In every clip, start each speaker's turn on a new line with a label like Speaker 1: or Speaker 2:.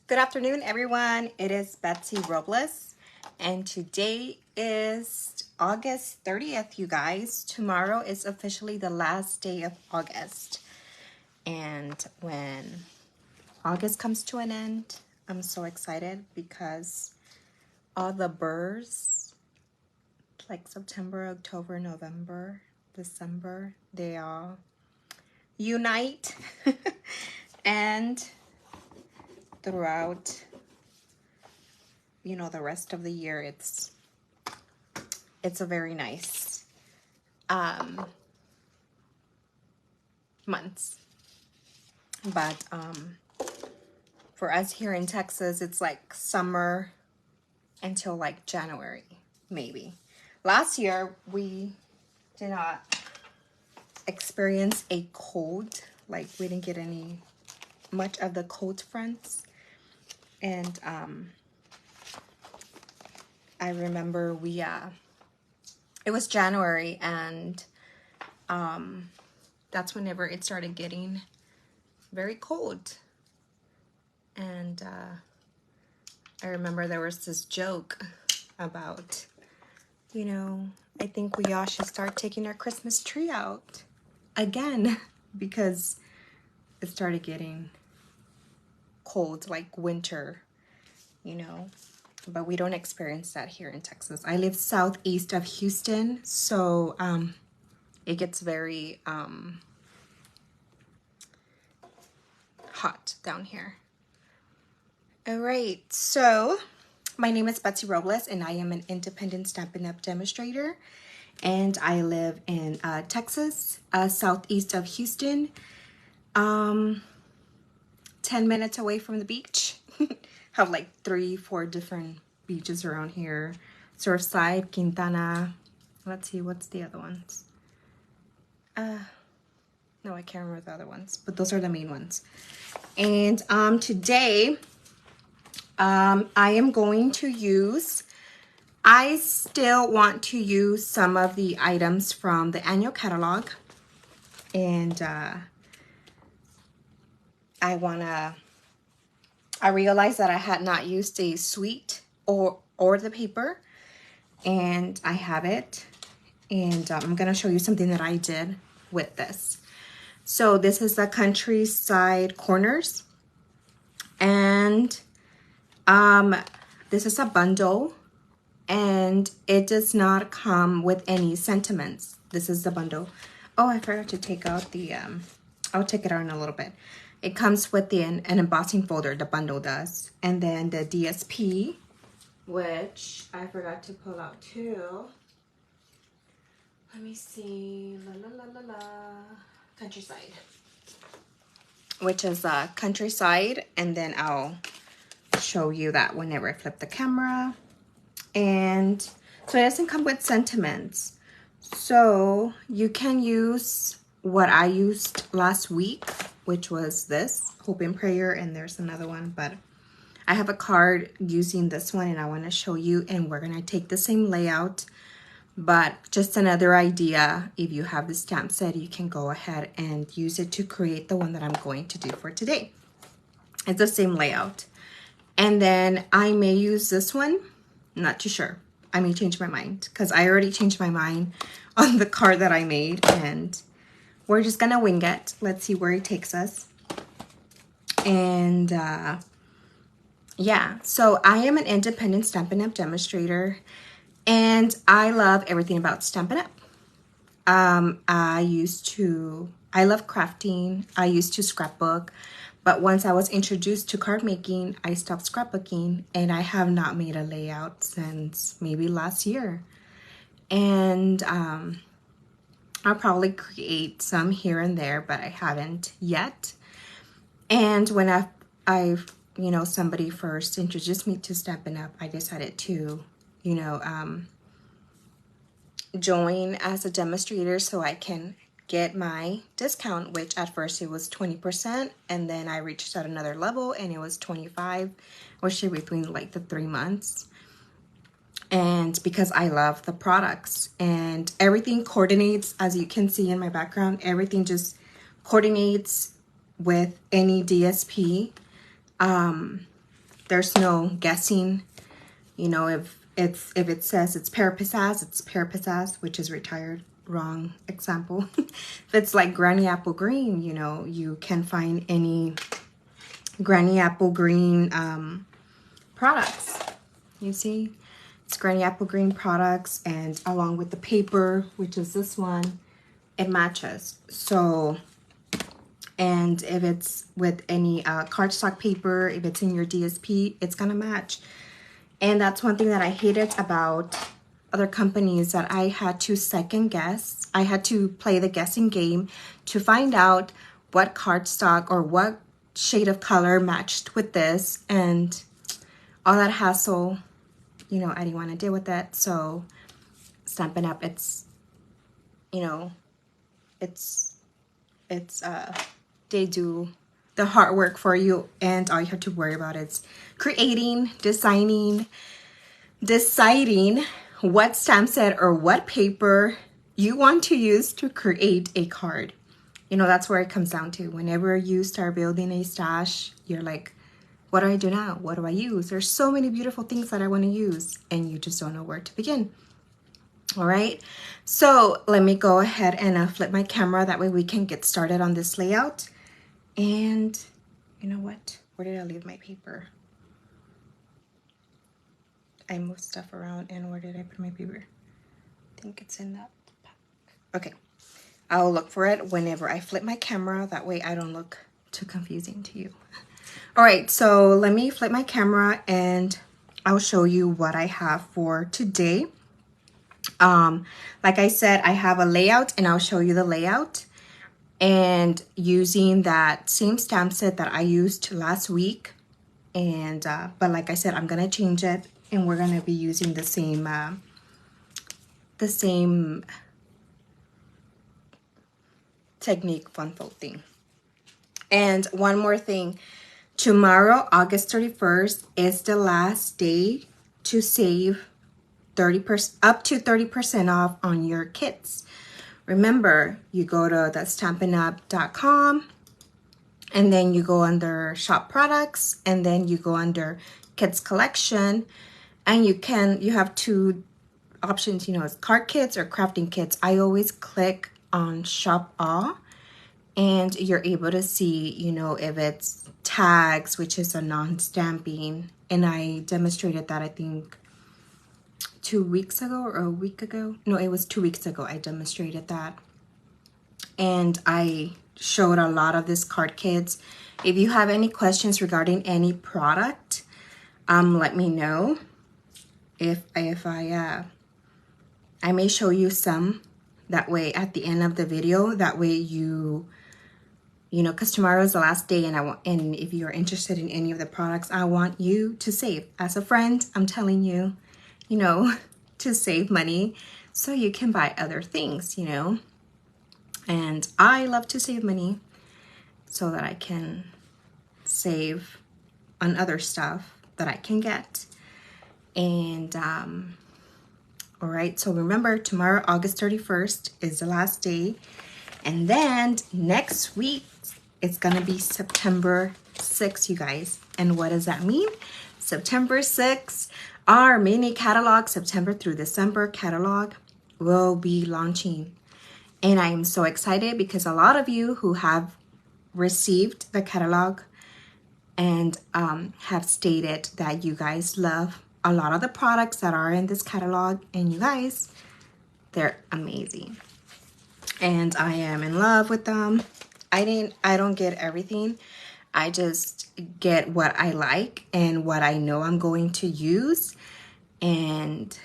Speaker 1: Good afternoon, everyone. It is Betsy Robles, and today is August 30th, you guys. Tomorrow is officially the last day of August. And when August comes to an end, I'm so excited because all the burrs, like September, October, November, December, they all unite. And throughout the rest of the year, it's a very nice months. But for us here in Texas, it's like summer until like January, maybe. Last year we did not experience a cold, like we didn't get any much of the cold fronts. And I remember it was January, and that's whenever it started getting very cold. And I remember there was this joke about, I think we all should start taking our Christmas tree out again because it started getting cold, like winter, but we don't experience that here in Texas. I live southeast of Houston, so it gets very hot down here. All right, so my name is Betsy Robles, and I am an independent Stampin' Up! Demonstrator, and I live in Texas, southeast of Houston, 10 minutes away from the beach. Have like 3-4 different beaches around here. Surfside, Quintana. Let's see, what's the other ones? No, I can't remember the other ones, but those are the main ones. And today, I am going to use, I still want to use some of the items from the annual catalog. And I realized that I had not used a suite or the paper, and I have it. And I'm going to show you something that I did with this. So this is the Countryside Corners, and this is a bundle, and it does not come with any sentiments. This is the bundle. Oh, I forgot to take out the, I'll take it out in a little bit. It comes with an embossing folder, the bundle does. And then the DSP, which I forgot to pull out too. Let me see, Countryside. Which is Countryside, and then I'll show you that whenever I flip the camera. And so it doesn't come with sentiments. So you can use what I used last week, which was this, Hope and Prayer, and there's another one, but I have a card using this one and I want to show you, and we're going to take the same layout, but just another idea. If you have the stamp set, you can go ahead and use it to create the one that I'm going to do for today. It's the same layout. And then I may use this one, not too sure. I may change my mind because I already changed my mind on the card that I made, and we're just gonna wing it. Let's see where it takes us. And yeah, so I am an independent Stampin' Up! Demonstrator, and I love everything about Stampin' Up! I love crafting. I used to scrapbook, but once I was introduced to card making, I stopped scrapbooking, and I have not made a layout since maybe last year. And I'll probably create some here and there, but I haven't yet. And when I've somebody first introduced me to Stampin' Up!, I decided to, join as a demonstrator so I can get my discount, which at first it was 20%, and then I reached at another level and it was 25, which is between like the 3 months. And because I love the products, and everything coordinates, as you can see in my background, everything just coordinates with any DSP. There's no guessing. You know, if it says it's pear pizzazz, it's pear pizzazz, which is retired. Wrong example. If it's like Granny Apple Green, you know, you can find any Granny Apple Green products. You see, it's Granny Apple Green products, and along with the paper, which is this one, it matches. So, and if it's with any cardstock paper, if it's in your DSP, it's gonna match. And that's one thing that I hated about other companies, that I had to second guess. I had to play the guessing game to find out what cardstock or what shade of color matched with this, and all that hassle, you know, I didn't want to deal with that. So Stampin' Up, it's, you know, they do the hard work for you, and all you have to worry about is creating, designing, deciding what stamp set or what paper you want to use to create a card. You know, that's where it comes down to. Whenever you start building a stash, you're like, what do I do now? What do I use? There's so many beautiful things that I want to use, and you just don't know where to begin. All right, so let me go ahead and flip my camera. That way we can get started on this layout. And you know what? Where did I leave my paper? I moved stuff around, and where did I put my paper? I think it's in that pack. Okay, I'll look for it whenever I flip my camera. That way I don't look too confusing to you. All right, so let me flip my camera and I'll show you what I have for today. Like I said, I have a layout, and I'll show you the layout. And using that same stamp set that I used last week, and but like I said, I'm gonna change it, and we're gonna be using the same technique, fun fold thing. And one more thing, tomorrow, August 31st, is the last day to save 30%, up to 30% off on your kits. Remember, you go to the stampinup.com, and then you go under shop products, and then you go under kits collection, and you have two options, you know, it's card kits or crafting kits. I always click on shop all, and you're able to see, you know, if it's tags, which is a non-stamping, and I demonstrated that, I think 2 weeks ago or a week ago. No, it was 2 weeks ago I demonstrated that. And I showed a lot of this card kits. If you have any questions regarding any product, let me know. If I may show you some, that way at the end of the video, that way you know, because tomorrow is the last day, and if you're interested in any of the products, I want you to save. As a friend, I'm telling you, you know, to save money so you can buy other things, you know. And I love to save money so that I can save on other stuff that I can get. And all right, so remember, tomorrow, August 31st, is the last day. And then next week, it's gonna be September 6th, you guys. And what does that mean? September 6th, our mini catalog, September through December catalog, will be launching. And I am so excited because a lot of you who have received the catalog and have stated that you guys love a lot of the products that are in this catalog, and you guys, they're amazing. And I am in love with them. I don't get everything. I just get what I like and what I know I'm going to use. And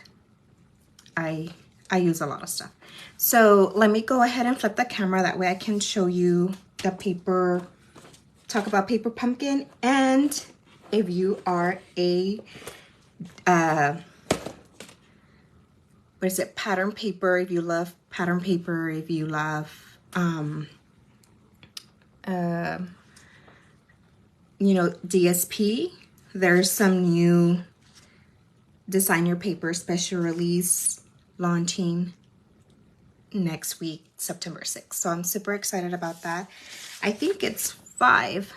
Speaker 1: I use a lot of stuff. So let me go ahead and flip the camera. That way I can show you the paper, talk about paper pumpkin. And if you are a, what is it, pattern paper, if you love pattern paper, if you love, you know, DSP, there's some new designer paper special release launching next week, September 6th. So I'm super excited about that. I think it's 5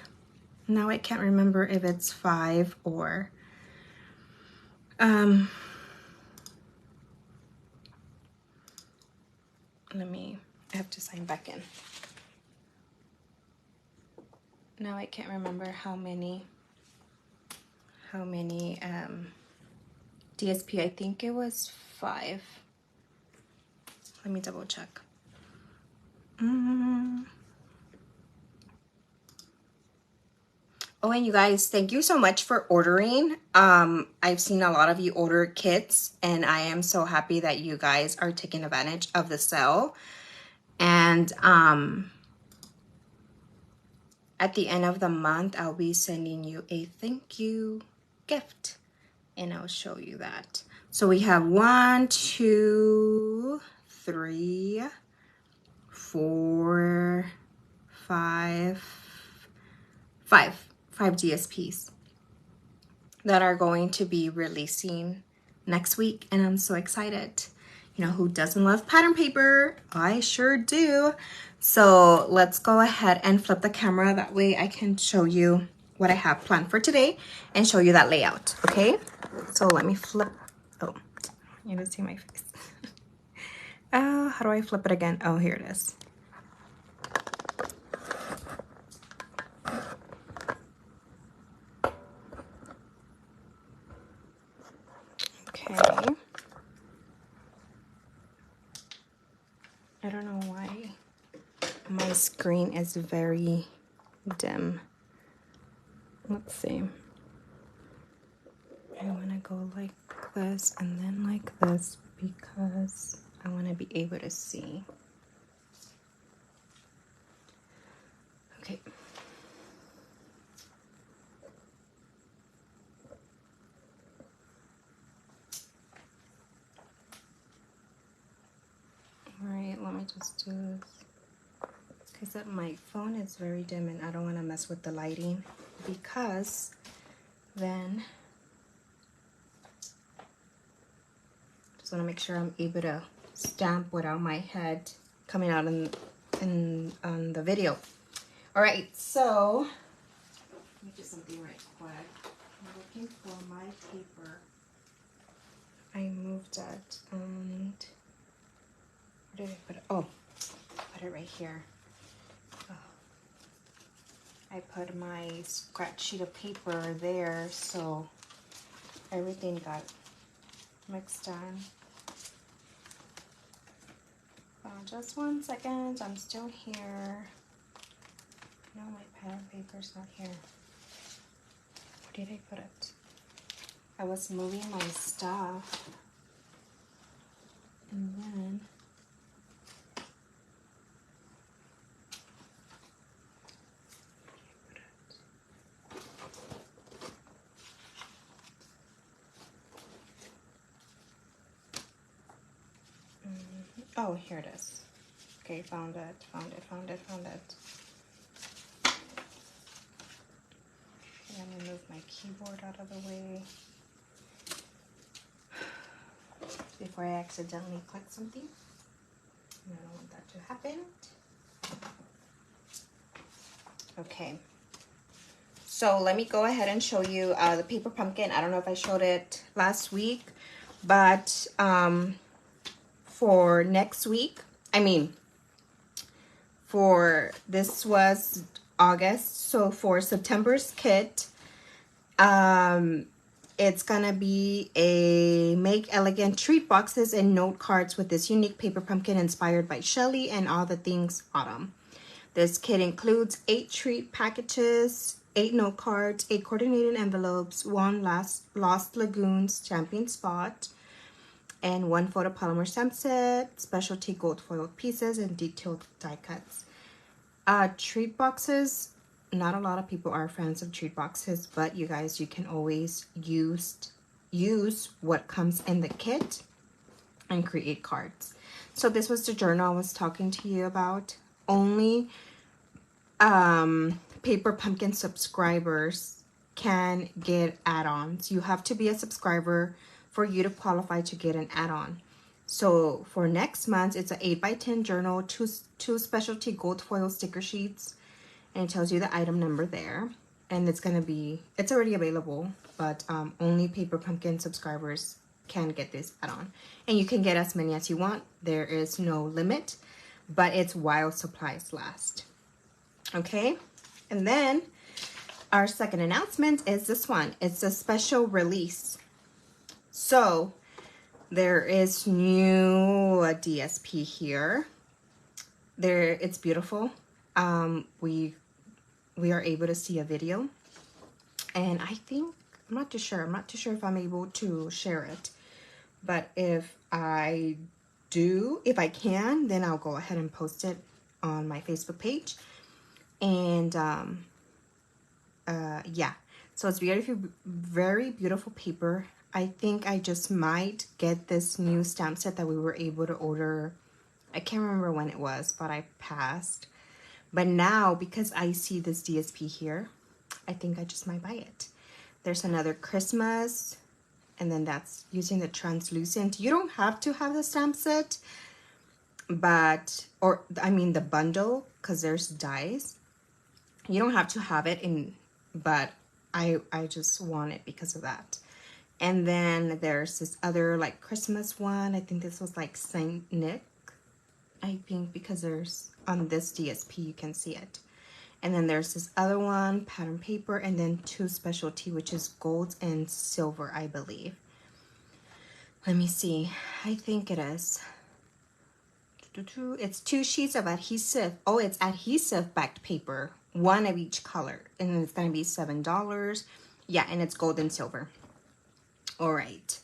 Speaker 1: Now I can't remember if it's 5 or I have to sign back in. Now I can't remember how many DSP. I think it was 5. Let me double check. Oh, and you guys, thank you so much for ordering. I've seen a lot of you order kits, and I am so happy that you guys are taking advantage of the sale. And at the end of the month, I'll be sending you a thank you gift, and I'll show you that. So we have 1, 2, 3, 4, 5 DSPs that are going to be releasing next week, and I'm so excited. You know, who doesn't love pattern paper? I sure do. So let's go ahead and flip the camera. That way I can show you what I have planned for today and show you that layout, okay? So let me flip. Oh, you didn't see my face. How do I flip it again? Oh, here it is. Okay. I don't know why my screen is very dim. Let's see. I want to go like this and then like this because I want to be able to see. Okay. Alright, let me just do this. Because my phone is very dim and I don't want to mess with the lighting, because then just want to make sure I'm able to stamp without my head coming out on the video. Alright, so let me do something right quick. I'm looking for my paper. I moved that and where did I put it? Oh, put it right here. Oh. I put my scratch sheet of paper there, so everything got mixed in. Just 1 second, I'm still here. No, my pattern paper's not here. Where did I put it? I was moving my stuff, and then oh, here it is. Okay, found it. Let me move my keyboard out of the way before I accidentally click something. I don't want that to happen. Okay. So let me go ahead and show you the paper pumpkin. I don't know if I showed it last week, but for next week, for this was August, so for September's kit, it's gonna be a make elegant treat boxes and note cards with this unique paper pumpkin inspired by Shelley and all the things autumn. This kit includes 8 treat packages, 8 note cards, 8 coordinated envelopes, 1 Lost Lagoons stamping spot, and 1 photopolymer stamp set, specialty gold foiled pieces, and detailed die cuts. Treat boxes, not a lot of people are fans of treat boxes, but you guys, you can always use what comes in the kit and create cards. So this was the journal I was talking to you about. Only paper pumpkin subscribers can get add-ons. You have to be a subscriber for you to qualify to get an add-on. So for next month, it's an 8x10 journal, two specialty gold foil sticker sheets, and it tells you the item number there. and it's already available, but only Paper Pumpkin subscribers can get this add-on, and you can get as many as you want. There is no limit, but it's while supplies last. Okay, and then our second announcement is this one. It's a special release. So there is new DSP here. It's beautiful. We are able to see a video, and I think I'm not too sure if I'm able to share it, but if I can, then I'll go ahead and post it on my Facebook page. And yeah, so it's beautiful, very beautiful paper. I think I just might get this new stamp set that we were able to order. I can't remember when it was, but I passed. But now, because I see this DSP here, I think I just might buy it. There's another Christmas, and then that's using the translucent. You don't have to have the stamp set, but, or I mean the bundle, because there's dies. You don't have to have it in, but I just want it because of that. And then there's this other like Christmas one. I think this was like Saint Nick, I think, because there's on this DSP you can see it. And then there's this other one, pattern paper, and then two specialty, which is gold and silver, I believe. Let me see. I think it is. It's 2 sheets of adhesive. Oh, it's adhesive backed paper, one of each color, and it's gonna be $7. Yeah, and it's gold and silver. All right,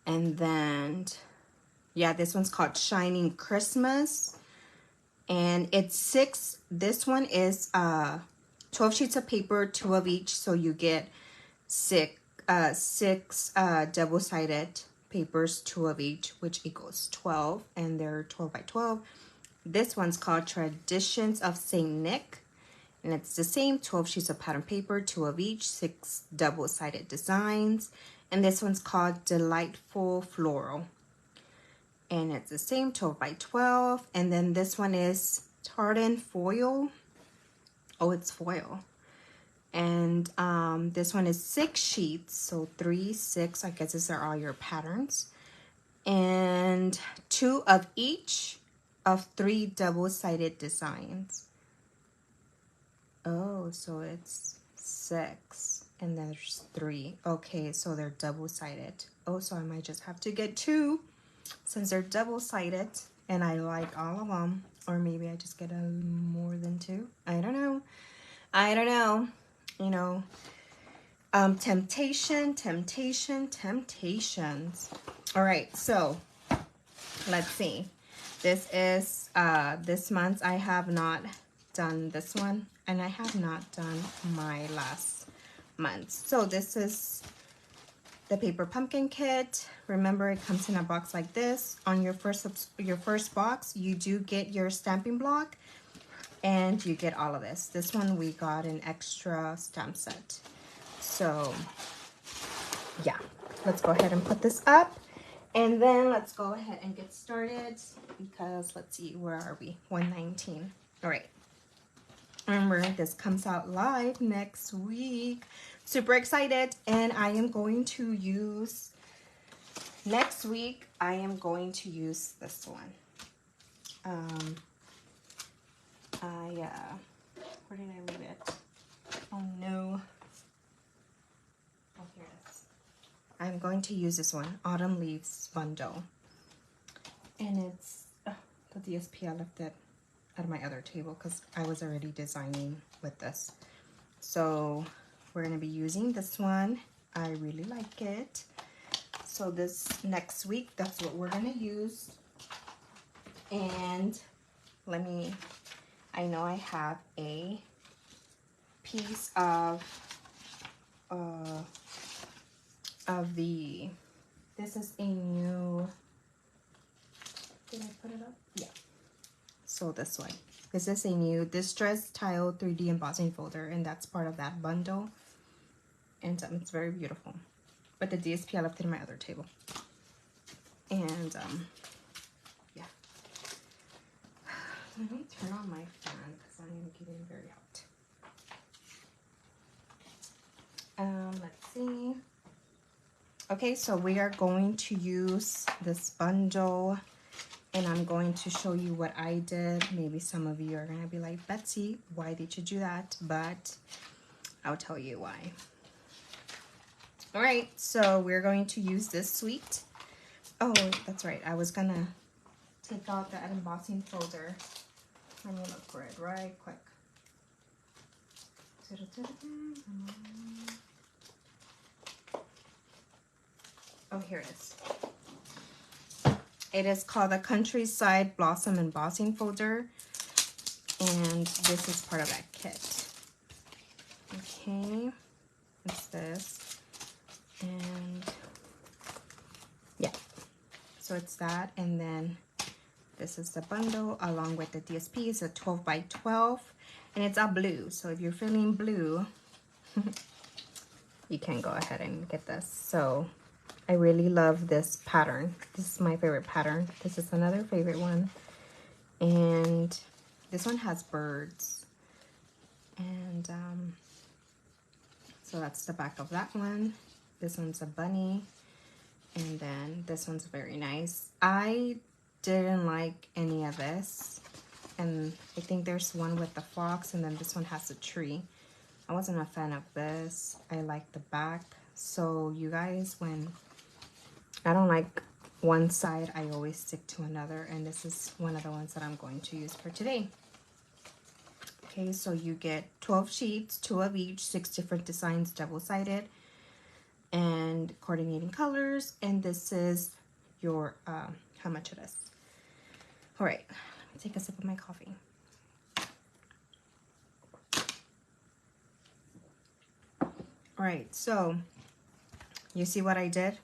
Speaker 1: and then yeah, this one's called Shining Christmas, and it's 6. This one is 12 sheets of paper, 2 of each, so you get six double-sided papers, 2 of each, which equals 12, and they're 12 by 12. This one's called Traditions of Saint Nick, and it's the same 12 sheets of pattern paper, 2 of each, 6 double-sided designs. And this one's called Delightful Floral, and it's the same 12 by 12. And then this one is tartan foil. Oh, it's foil. And this one is 6 sheets, so 3, 6. I guess these are all your patterns, and 2 of each of 3 double-sided designs. Oh, so it's 6. And there's 3. Okay, so they're double-sided. Oh, so I might just have to get 2 since they're double-sided, and I like all of them. Or maybe I just get more than 2. I don't know. You know, temptations. All right, so let's see. This is this month. I have not done this one, and I have not done my last month. So this is the Paper Pumpkin kit. Remember, it comes in a box like this. On your first box, you do get your stamping block, and you get all of this. This one we got an extra stamp set. So yeah, let's go ahead and put this up, and then let's go ahead and get started, because let's see, where are we? 119. All right. Remember, this comes out live next week. Super excited. And I am going to use, next week, I am going to use this one. Where did I leave it? Oh no. Oh, here it is. I'm going to use this one, Autumn Leaves Bundle. And it's, the DSP, I left it at my other table because I was already designing with this. So we're going to be using this one. I really like it. So this next week, that's what we're going to use. And I know I have a piece of this is a new, did I put it up? Yeah. So this one. This is a new Distress Tile 3D embossing folder, and that's part of that bundle. And it's very beautiful. But the DSP, I left it in my other table. And yeah. Let me turn on my fan because I am getting very hot. see. Okay, so we are going to use this bundle, and I'm going to show you what I did. Maybe some of you are gonna be like, Betsy, why did you do that? But I'll tell you why. All right, so we're going to use this suite. Oh, that's right. I was gonna take out the embossing folder. Let me look for it right quick. Oh, here it is. It is called the Countryside Blossom Embossing Folder, and this is part of that kit. Okay, it's this, and yeah, so it's that, and then this is the bundle along with the DSP. It's a 12 by 12, and it's a blue, so if you're feeling blue, you can go ahead and get this. So I really love this pattern. This is my favorite pattern. This is another favorite one. And this one has birds. And so that's the back of that one. This one's a bunny. And then this one's very nice. I didn't like any of this. And I think there's one with the fox, and then this one has a tree. I wasn't a fan of this. I like the back. So you guys, when I don't like one side, I always stick to another, and this is one of the ones that I'm going to use for today. Okay, so you get 12 sheets, 2 of each, 6 different designs, double-sided, and coordinating colors, and this is your, how much it is. All right, let me take a sip of my coffee. All right, so you see what I did?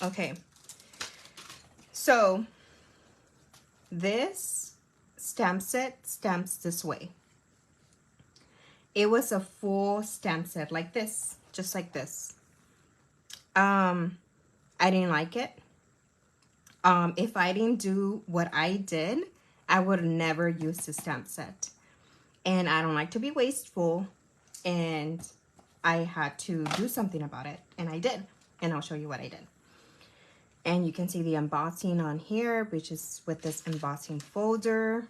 Speaker 1: Okay, so this stamp set stamps this way. It was a full stamp set like this, just like this. I didn't like it. If I didn't do what I did, I would never use the stamp set. And I don't like to be wasteful, and I had to do something about it, and I did. And I'll show you what I did. And you can see the embossing on here, which is with this embossing folder.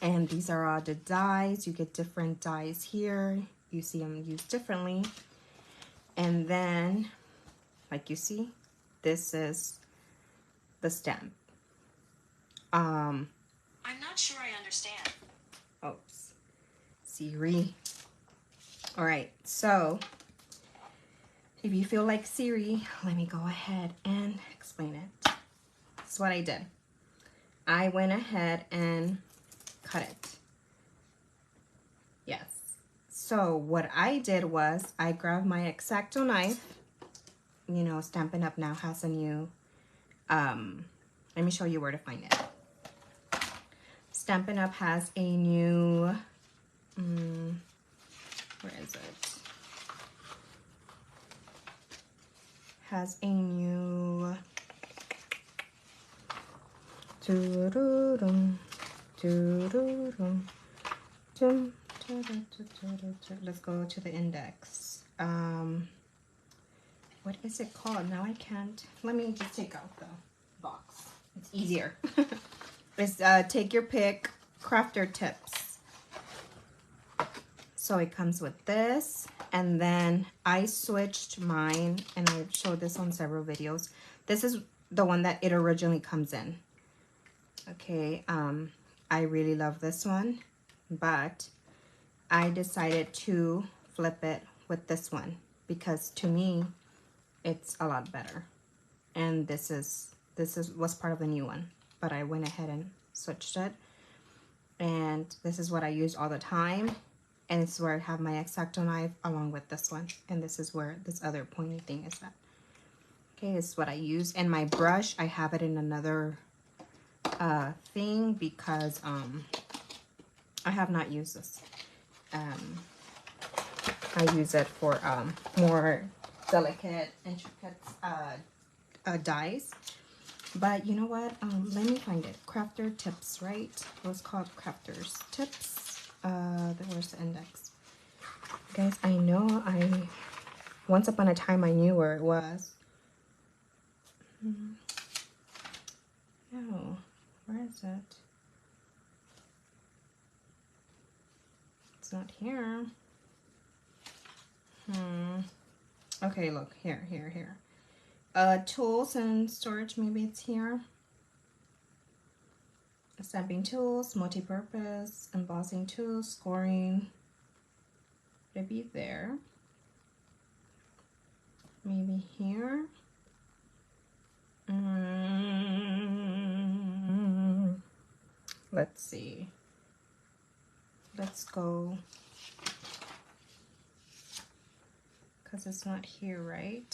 Speaker 1: And these are all the dies. You get different dies here. You see them used differently. And then, like you see, this is the stamp.
Speaker 2: I'm not sure I understand.
Speaker 1: Oops. Siri. All right, so if you feel like Siri, let me go ahead and explain it. This is what I did. I went ahead and cut it. Yes. So what I did was I grabbed my X-Acto knife. You know, Stampin' Up! Now has a new, let me show you where to find it. Stampin' Up! Has a new, where is it? Has a new, let's go to the index. What is it called? Now I can't. Let me just take out the box. It's easier. It's take your pick, crafter tips. So it comes with this, and then I switched mine, and I've showed this on several videos. This is the one that it originally comes in. Okay, I really love this one, but I decided to flip it with this one because to me, it's a lot better. And this was part of the new one, but I went ahead and switched it. And this is what I use all the time. And this is where I have my X-Acto knife along with this one. And this is where this other pointy thing is at. Okay, this is what I use. And my brush, I have it in another thing because I have not used this. I use it for more delicate, intricate dies. But you know what? Let me find it. Crafter tips, right? It was called Crafters Tips. Where's the index? Guys, I know once upon a time I knew where it was. No, where is it? It's not here. Okay, look, here. Tools and storage, maybe it's here. Stamping tools, multi-purpose, embossing tools, scoring. Would it be there? Maybe here. Let's see. Let's go. Because it's not here, right?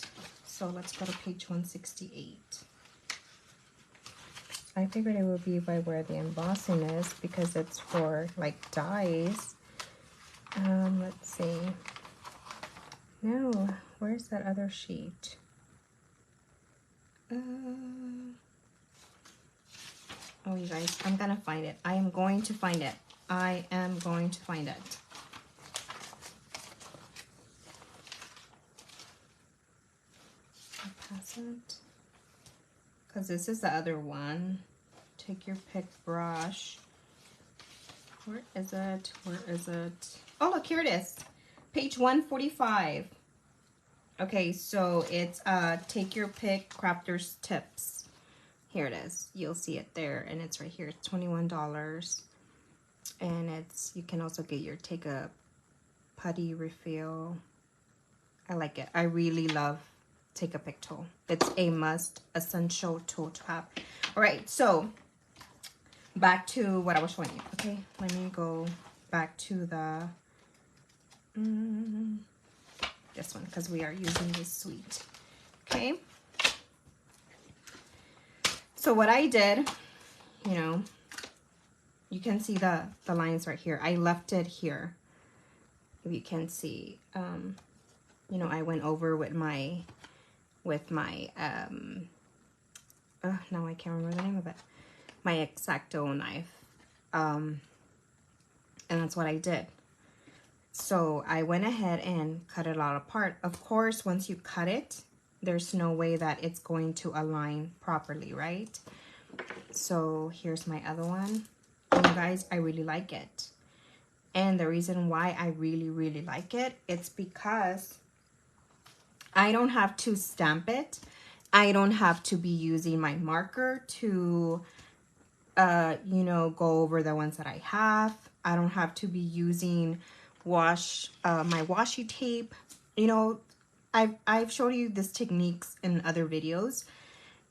Speaker 1: So let's go to page 168. I figured it would be by where the embossing is because it's for like dies. Let's see. No, where's that other sheet? Oh, you guys, I'm gonna find it. I am going to find it. I am going to find it. I'll pass it. Because this is the other one. Take your pick brush. Where is it? Where is it? Oh, look, here it is. Page 145. Okay, so it's take your pick crafter's tips. Here it is. You'll see it there, and it's right here. It's $21. And it's, you can also get your take a putty refill. I like it. I really love take a pick tool. It's a must essential tool to have. All right, so back to what I was showing you. Okay, let me go back to the this one because we are using this suite. Okay, so what I did, you know, you can see the lines right here. I left it here. If you can see, you know, I went over with my now I can't remember the name of it, my X-Acto knife, and that's what I did. So I went ahead and cut it all apart. Of course, once you cut it, there's no way that it's going to align properly, right? So here's my other one. And you guys, I really like it. And the reason why I really like it, it's because I don't have to stamp it. I don't have to be using my marker to, you know, go over the ones that I have. I don't have to be using my washi tape. You know, I've showed you these techniques in other videos,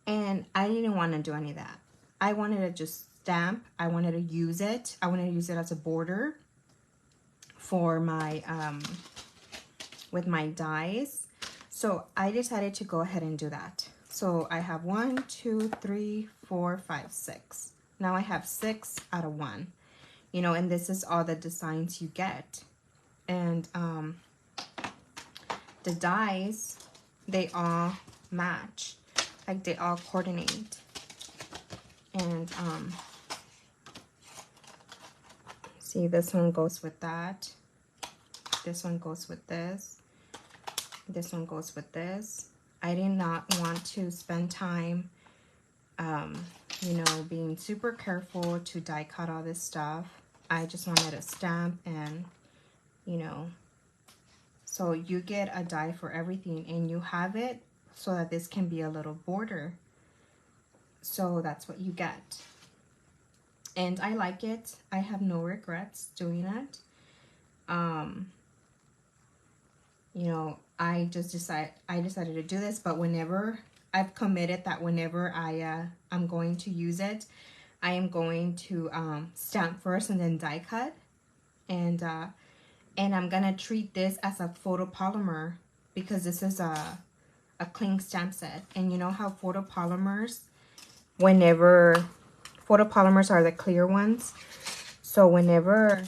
Speaker 1: and I didn't want to do any of that. I wanted to just stamp. I wanted to use it. I wanted to use it as a border for my, with my dies. So I decided to go ahead and do that. So I have 1, 2, 3, 4, 5, 6. Now I have 6 out of 1. You know, and this is all the designs you get. And the dies, they all match. Like they all coordinate. And see, this one goes with that. This one goes with this. This one goes with this. I did not want to spend time, you know, being super careful to die cut all this stuff. I just wanted to stamp and, you know, so you get a die for everything and you have it so that this can be a little border. So that's what you get. And I like it. I have no regrets doing it. You know, I decided to do this, but whenever I've committed that whenever I'm going to use it, I am going to stamp first and then die cut. And I'm gonna treat this as a photopolymer because this is a cling stamp set. And you know how photopolymers are the clear ones. So whenever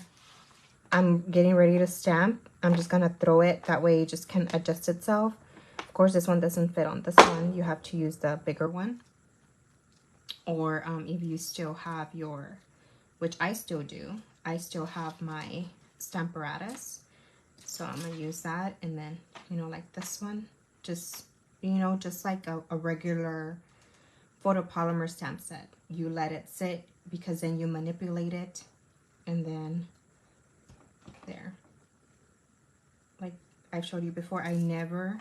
Speaker 1: I'm getting ready to stamp, I'm just gonna throw it. That way it just can adjust itself. Of course, this one doesn't fit on this one. You have to use the bigger one. Or if you still have which I still do, I still have my Stamparatus. So I'm gonna use that, and then, you know, like this one, just, you know, just like a regular photopolymer stamp set. You let it sit, because then you manipulate it, and then there. Like I've showed you before, I never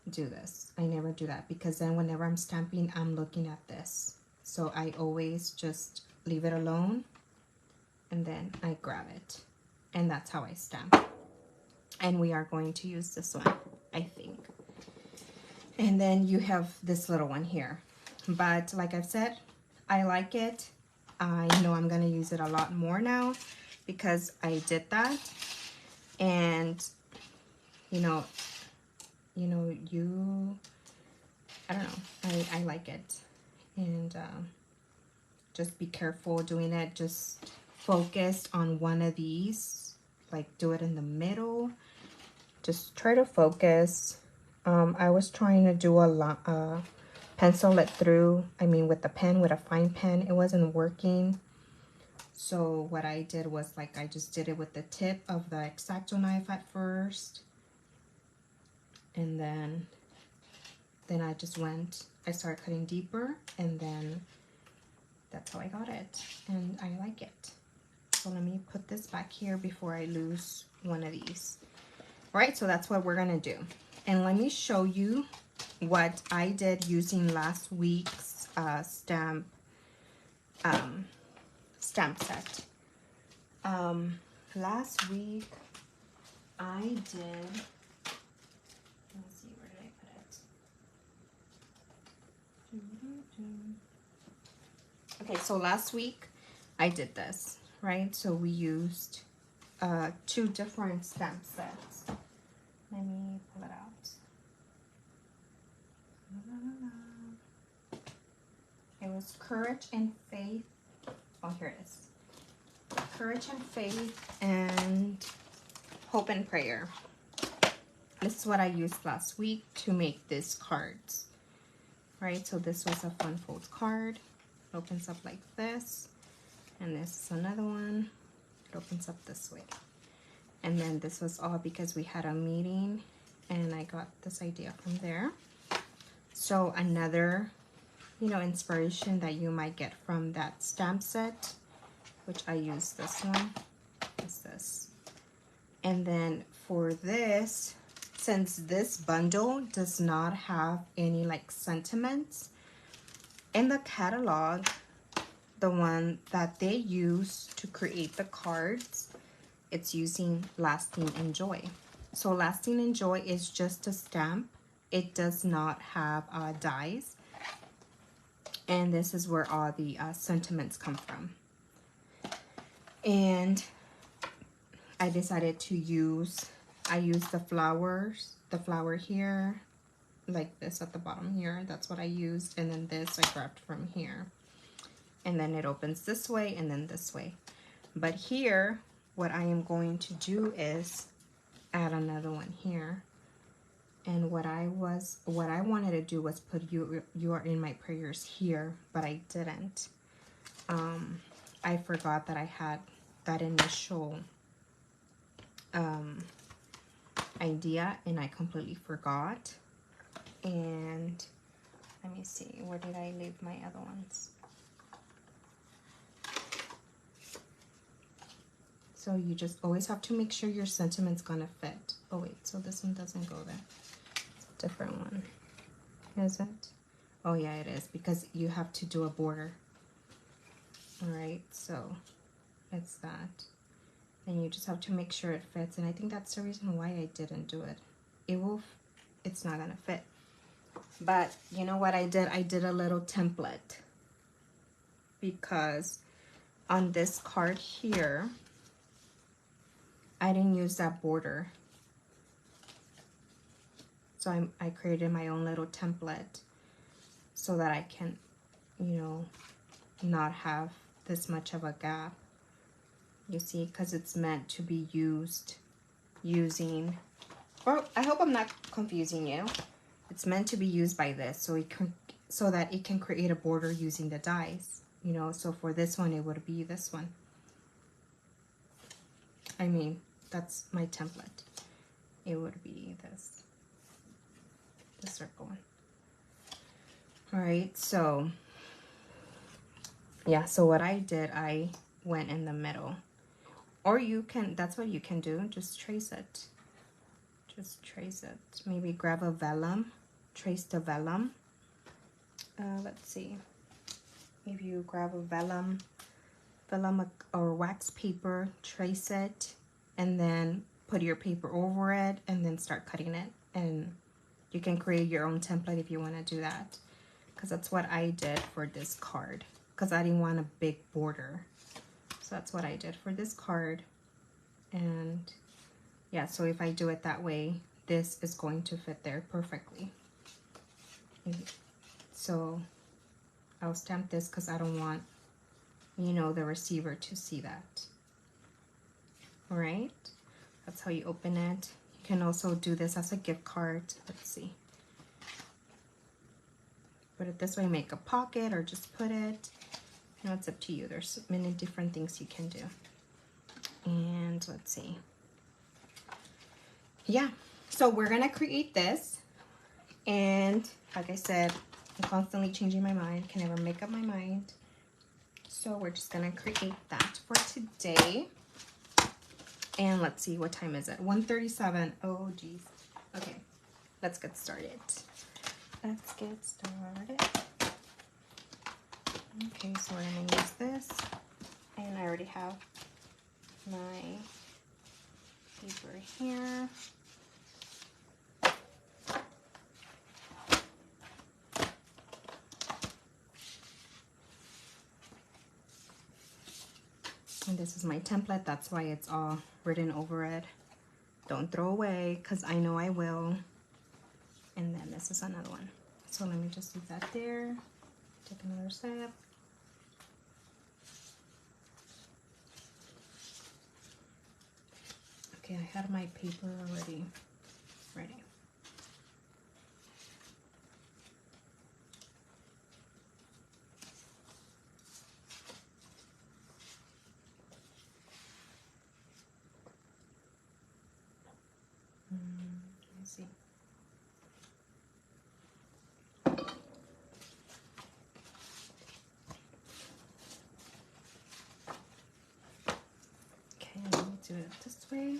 Speaker 1: do this. I never do that, because then whenever I'm stamping, I'm looking at this. So I always just leave it alone, and then I grab it, and that's how I stamp. And we are going to use this one, I think. And then you have this little one here, but like I've said, I like it. I know I'm going to use it a lot more now, because I did that. And you know, I don't know, I like it. And just be careful doing it. Just focus on one of these, like do it in the middle. Just try to focus. I was trying to do a pencil it through, I mean with the pen, with a fine pen. It wasn't working. So what I did was, like, I just did it with the tip of the X-Acto knife at first. And then I started cutting deeper, and then that's how I got it. And I like it. So let me put this back here before I lose one of these. All right, so that's what we're gonna do. And let me show you what I did using last week's stamp set. Last week I did, let's see, where did I put it? Okay, so last week I did this, right? So we used 2 different stamp sets. Let me pull it out. It was Courage and Faith. Oh, here it is. Courage and Faith and Hope and Prayer. This is what I used last week to make these cards. Right, so this was a fun fold card. It opens up like this. And this is another one. It opens up this way. And then this was all because we had a meeting, and I got this idea from there. So another, you know, inspiration that you might get from that stamp set, which I use this one, is this. And then for this, since this bundle does not have any like sentiments, in the catalog, the one that they use to create the cards, it's using Lasting in Joy. So Lasting in Joy is just a stamp. It does not have dies. And this is where all the sentiments come from. And I decided to use, I used the flower here, like this at the bottom here. That's what I used. And then this I grabbed from here. And then it opens this way and then this way. But here, what I am going to do is add another one here. And what I wanted to do was put you are in my prayers here, but I didn't. I forgot that I had that initial idea, and I completely forgot. And let me see, where did I leave my other ones? So you just always have to make sure your sentiment's gonna fit. Oh wait, so this one doesn't go there. It's a different one. Is it? Oh yeah, it is, because you have to do a border. All right, so it's that. And you just have to make sure it fits. And I think that's the reason why I didn't do it. It's not gonna fit. But you know what I did? I did a little template, because on this card here, I didn't use that border. So I created my own little template so that I can, you know, not have this much of a gap. You see, because it's meant to be used using, or I hope I'm not confusing you. It's meant to be used by this, so that it can create a border using the dies. You know, so for this one, it would be this one. I mean, that's my template. It would be this, the circle one. All right, so yeah, so what I did, I went in the middle. Or you can, that's what you can do, just trace it. Just trace it. Maybe grab a vellum, trace the vellum. Let's see. If you grab a vellum or wax paper, trace it, and then put your paper over it, and then start cutting it. And you can create your own template if you want to do that. Because that's what I did for this card. Because I didn't want a big border. So that's what I did for this card. And yeah, so if I do it that way, this is going to fit there perfectly. So I'll stamp this because I don't want, you know, the receiver to see that. All right, that's how you open it. You can also do this as a gift card. Let's see. Put it this way, make a pocket, or just put it. You know, it's up to you. There's many different things you can do. And let's see. Yeah, so we're gonna create this. And like I said, I'm constantly changing my mind. Can never make up my mind. So we're just gonna create that for today. And let's see, what time is it? 1:37. Oh geez. Okay, let's get started. Let's get started. Okay, so we're gonna use this. And I already have my paper here. And this is my template. That's why it's all written over it. Don't throw away, because I know I will. And then this is another one. So let me just leave that there. Take another step. Okay, I had my paper already ready. Let me see. Okay, let me do it this way.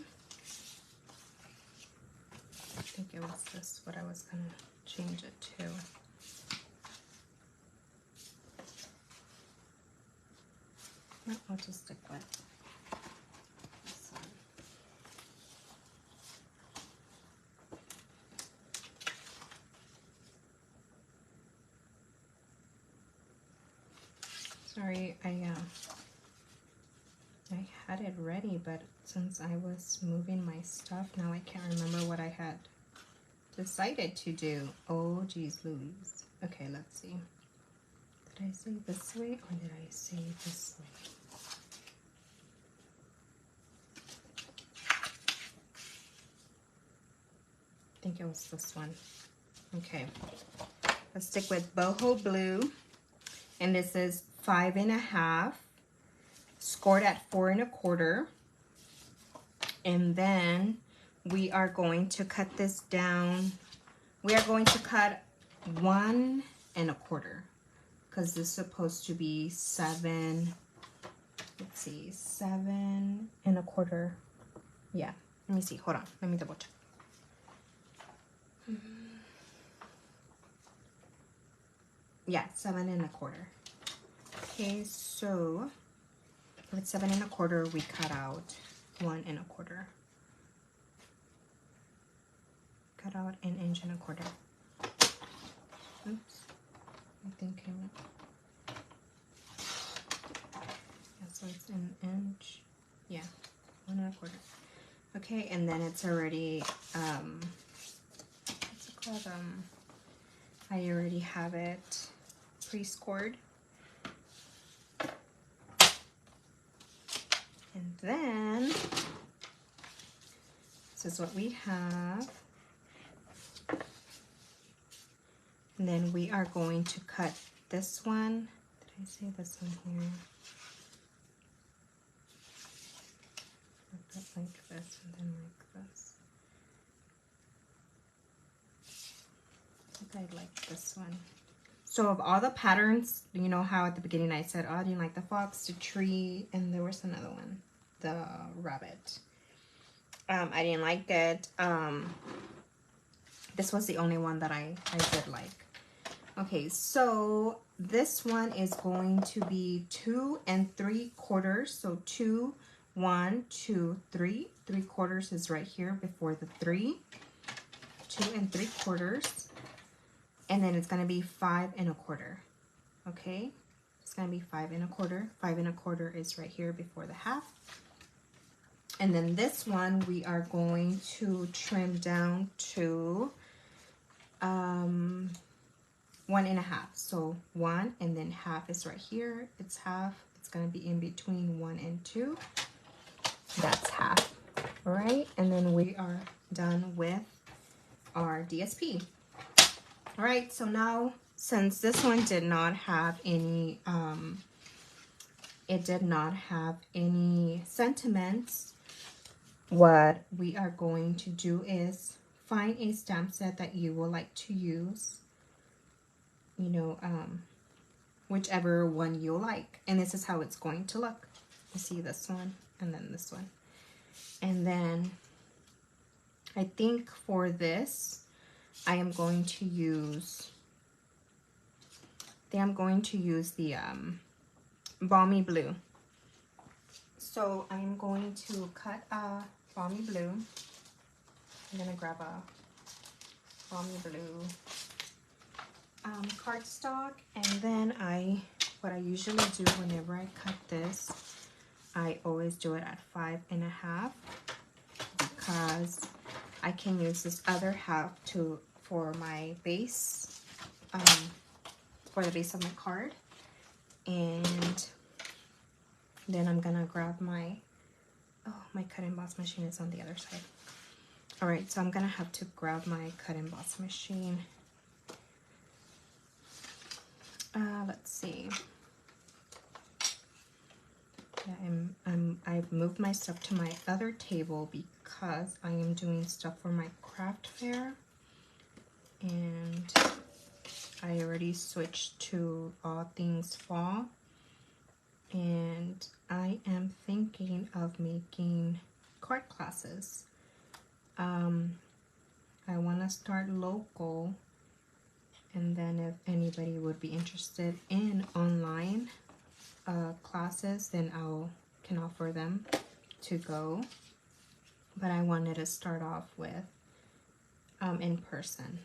Speaker 1: I think it was this what I was gonna change it to. No, I'll just stick with this one. Sorry, I had it ready, but since I was moving my stuff, now I can't remember what I had decided to do. Oh geez Louise. Okay, let's see. Did I say this way or did I say this way? I think it was this one. Okay, let's stick with boho blue, and this is 5.5, scored at 4 1/4, and then we are going to cut this down. We are going to cut 1 1/4 because this is supposed to be 7. Let's see, 7 1/4. Yeah, let me see. Hold on, let me double check. Yeah, 7 1/4. Okay, so with 7 1/4, we cut out 1 1/4. Cut out 1 1/4 inches. Oops, I think I went. Yeah, so it's 1 inch. Yeah, 1 1/4. Okay, and then it's already what's it called? I already have it pre-scored. And then this is what we have. And then we are going to cut this one. Did I say this one here? like this and then like this. I think I like this one. So of all the patterns, you know how at the beginning I said, oh, I didn't like the fox, the tree, and there was another one, the rabbit. I didn't like it. This was the only one that I did like. Okay, so this one is going to be 2 3/4. So 2, 1, 2, 3. 3/4 is right here before the 3. 2 3/4. And then it's going to be 5 1/4. Okay, it's going to be 5 1/4. 5 1/4 is right here before the half. And then this one we are going to trim down to 1 1/2. So 1 and then half is right here. It's half. It's going to be in between 1 and 2. That's half. All right, and then we are done with our DSP. All right, so now since this one did not have any it did not have any sentiments, what we are going to do is find a stamp set that you will like to use, you know, whichever one you like, and this is how it's going to look. You see this one and then this one, and then I think for this I am going to use the Balmy Blue. So I'm going to cut a Balmy Blue. I'm gonna grab a Balmy Blue cardstock, and then what I usually do whenever I cut this, I always do it at 5 1/2 because I can use this other half for my base, for the base of my card. And then I'm gonna grab my cut emboss machine is on the other side. All right, so I'm gonna have to grab my cut emboss machine. Let's see. Yeah, I've moved my stuff to my other table because I am doing stuff for my craft fair, and I already switched to all things fall, and I am thinking of making card classes. I want to start local, and then if anybody would be interested in online classes, then I can offer them to go. But I wanted to start off with in-person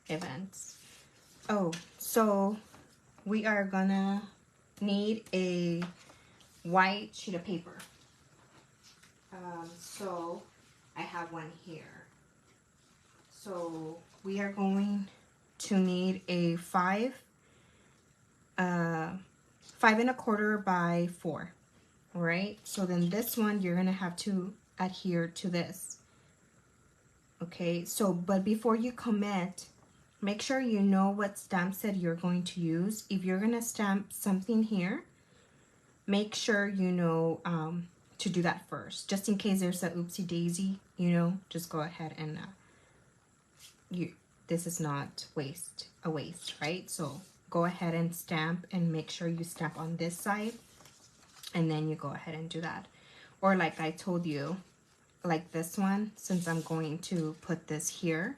Speaker 1: events. Oh, so we are gonna need a white sheet of paper. So I have one here. So we are going to need a 5 1/4 by 4. All right, so then this one you're gonna have to adhere to this. Okay, so but before you commit, make sure you know what stamp set you're going to use. If you're gonna stamp something here, make sure you know to do that first, just in case there's a oopsie daisy, you know, just go ahead and this is not a waste, right? So go ahead and stamp, and make sure you stamp on this side, and then you go ahead and do that. Or like I told you, like this one, since I'm going to put this here,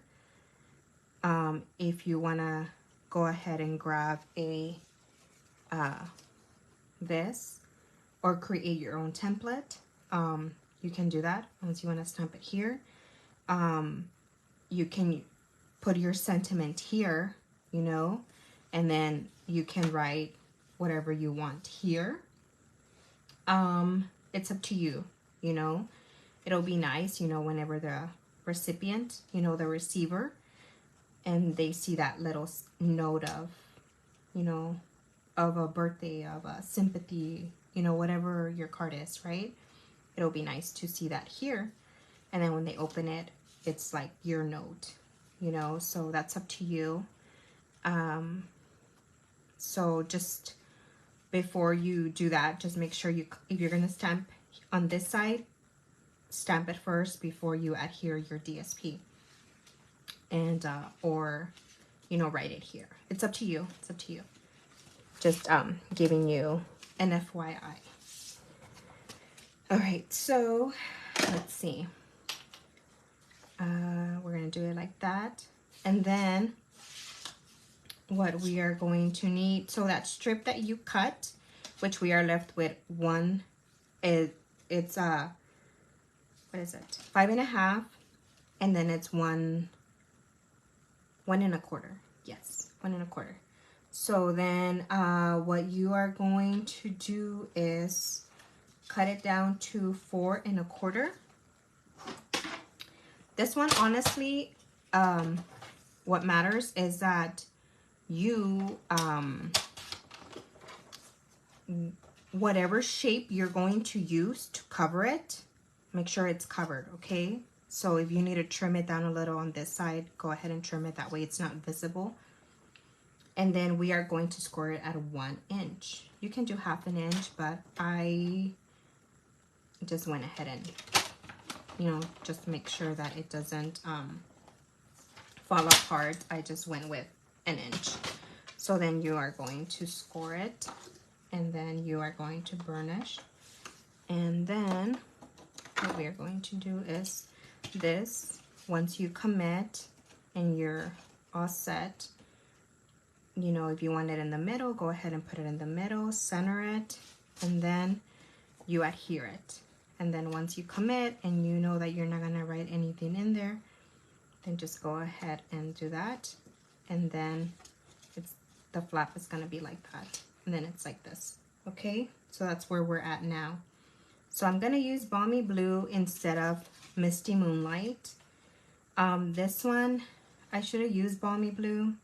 Speaker 1: if you want to go ahead and grab a this or create your own template, you can do that. Once you want to stamp it here, you can put your sentiment here, you know, and then you can write whatever you want here. It's up to you, you know. It'll be nice, you know, whenever the recipient, you know, the receiver, and they see that little note of, you know, of a birthday, of a sympathy, you know, whatever your card is, right? It'll be nice to see that here. And then when they open it, it's like your note, you know, so that's up to you. So just before you do that, just make sure if you're going to stamp on this side, stamp it first before you adhere your DSP, and or you know, write it here. It's up to you. It's up to you. Just giving you an FYI. All right, so let's see. We're gonna do it like that, and then what we are going to need, so that strip that you cut, which we are left with one, it's what is it, 5.5, and then it's 1 1.25. Yes, 1.25. So then what you are going to do is cut it down to 4.25. This one, honestly, what matters is that you whatever shape you're going to use to cover it, make sure it's covered, okay? So if you need to trim it down a little on this side, go ahead and trim it, that way it's not visible. And then we are going to score it at 1 inch. You can do 1/2 inch, but I just went ahead and, you know, just to make sure that it doesn't fall apart, I just went with 1 inch. So then you are going to score it, and then you are going to burnish. And then what we are going to do is this, once you commit and you're all set, you know, if you want it in the middle, go ahead and put it in the middle, center it, and then you adhere it. And then once you commit and you know that you're not gonna write anything in there, then just go ahead and do that. And then the flap is gonna be like that. And then it's like this, okay? So that's where we're at now. So I'm gonna use Balmy Blue instead of Misty Moonlight. This one, I should have used Balmy Blue.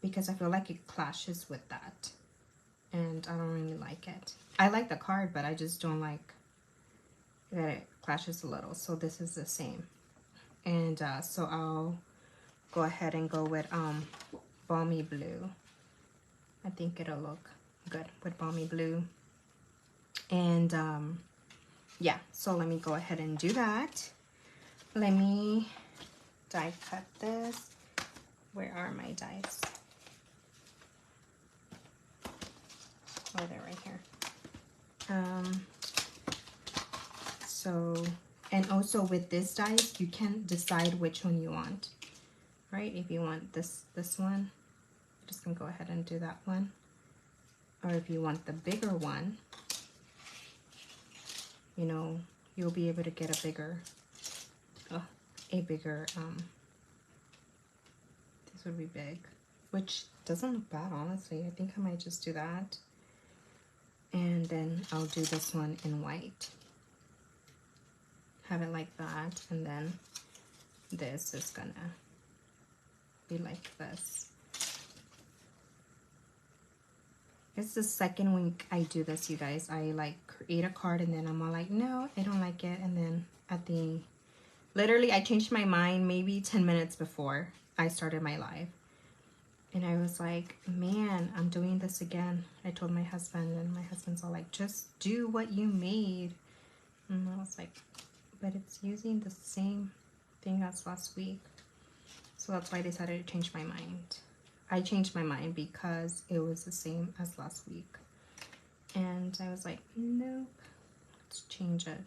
Speaker 1: Because I feel like it clashes with that. And I don't really like it. I like the card, but I just don't like that it clashes a little. So this is the same. And so I'll go ahead and go with Balmy Blue. I think it'll look good with Balmy Blue. And yeah, so let me go ahead and do that. Let me die cut this. Where are my dies? Oh, they're right here. So, and also with this dies, you can decide which one you want, right? If you want this one, you're just gonna go ahead and do that one. Or if you want the bigger one, you know, you'll be able to get a bigger, this would be big, which doesn't look bad, honestly. I think I might just do that. And then I'll do this one in white. Have it like that, and then this is gonna be like this. It's the second week I do this, you guys. I like create a card and then I'm all like, no, I don't like it. And then at the, literally I changed my mind maybe 10 minutes before I started my live. And I was like, man, I'm doing this again. I told my husband, and my husband's all like, just do what you made. And I was like, but it's using the same thing as last week. So that's why I decided to change my mind. I changed my mind because it was the same as last week. And I was like, nope, let's change it.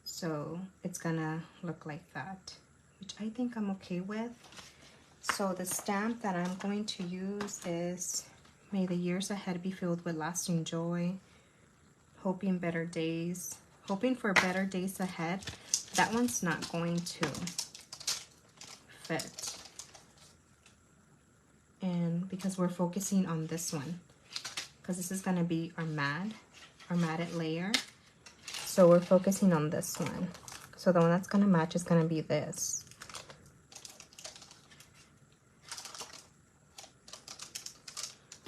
Speaker 1: So it's gonna look like that, which I think I'm okay with. So the stamp that I'm going to use is, may the years ahead be filled with lasting joy, hoping better days, hoping for better days ahead. That one's not going to fit. And because we're focusing on this one, because this is going to be our matted layer. So we're focusing on this one. So the one that's going to match is going to be this.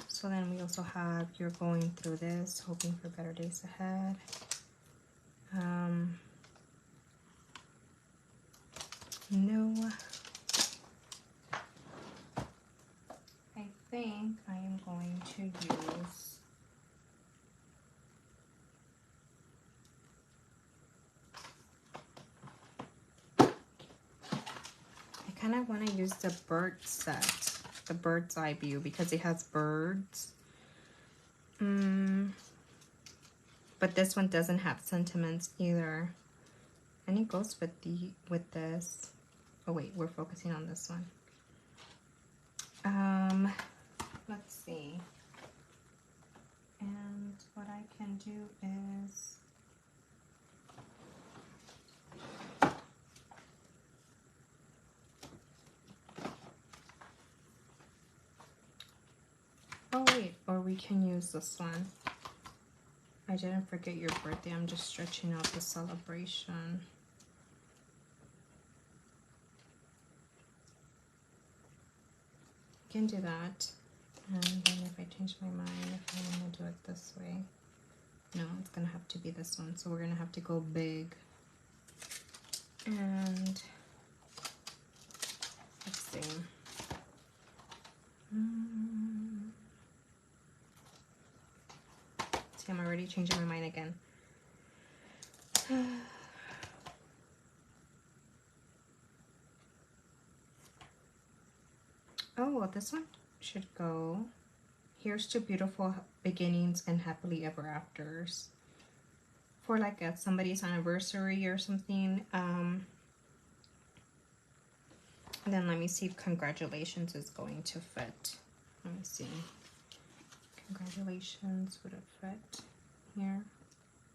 Speaker 1: So then we also have, you're going through this, hoping for better days ahead. No. I think I am going to use kind of want to use the bird set, the bird's eye view, because it has birds. But this one doesn't have sentiments either. And it goes with this. Oh wait, we're focusing on this one. Let's see. And what I can do is oh wait, or we can use this one. I didn't forget your birthday. I'm just stretching out the celebration. Can do that. And then if I change my mind, if I want to do it this way, no, it's gonna have to be this one. So we're gonna have to go big. And let's see. See, I'm already changing my mind again. Oh, well, this one should go. Here's to beautiful beginnings and happily ever afters. For like somebody's anniversary or something. And then let me see if congratulations is going to fit. Let me see. Congratulations, would it fit here?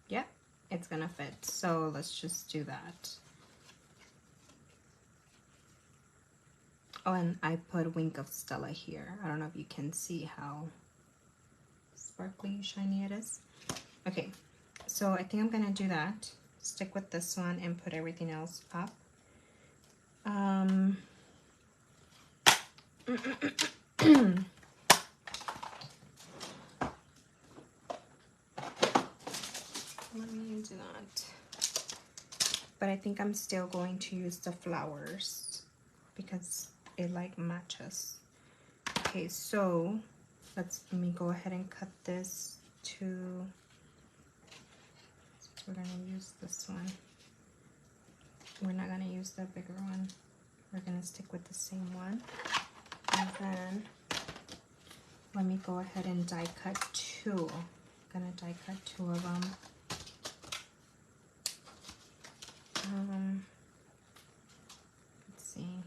Speaker 1: Yeah, it's gonna fit. So let's just do that. Oh, and I put Wink of Stella here. I don't know if you can see how sparkly, shiny it is. Okay, so I think I'm gonna do that. Stick with this one and put everything else up. Let me do that. But I think I'm still going to use the flowers because it like matches. Okay, so let me go ahead and cut this to, we're gonna use this one. We're not gonna use the bigger one. We're gonna stick with the same one. And then let me go ahead and die cut two. I'm gonna die cut two of them. Let's see. I'm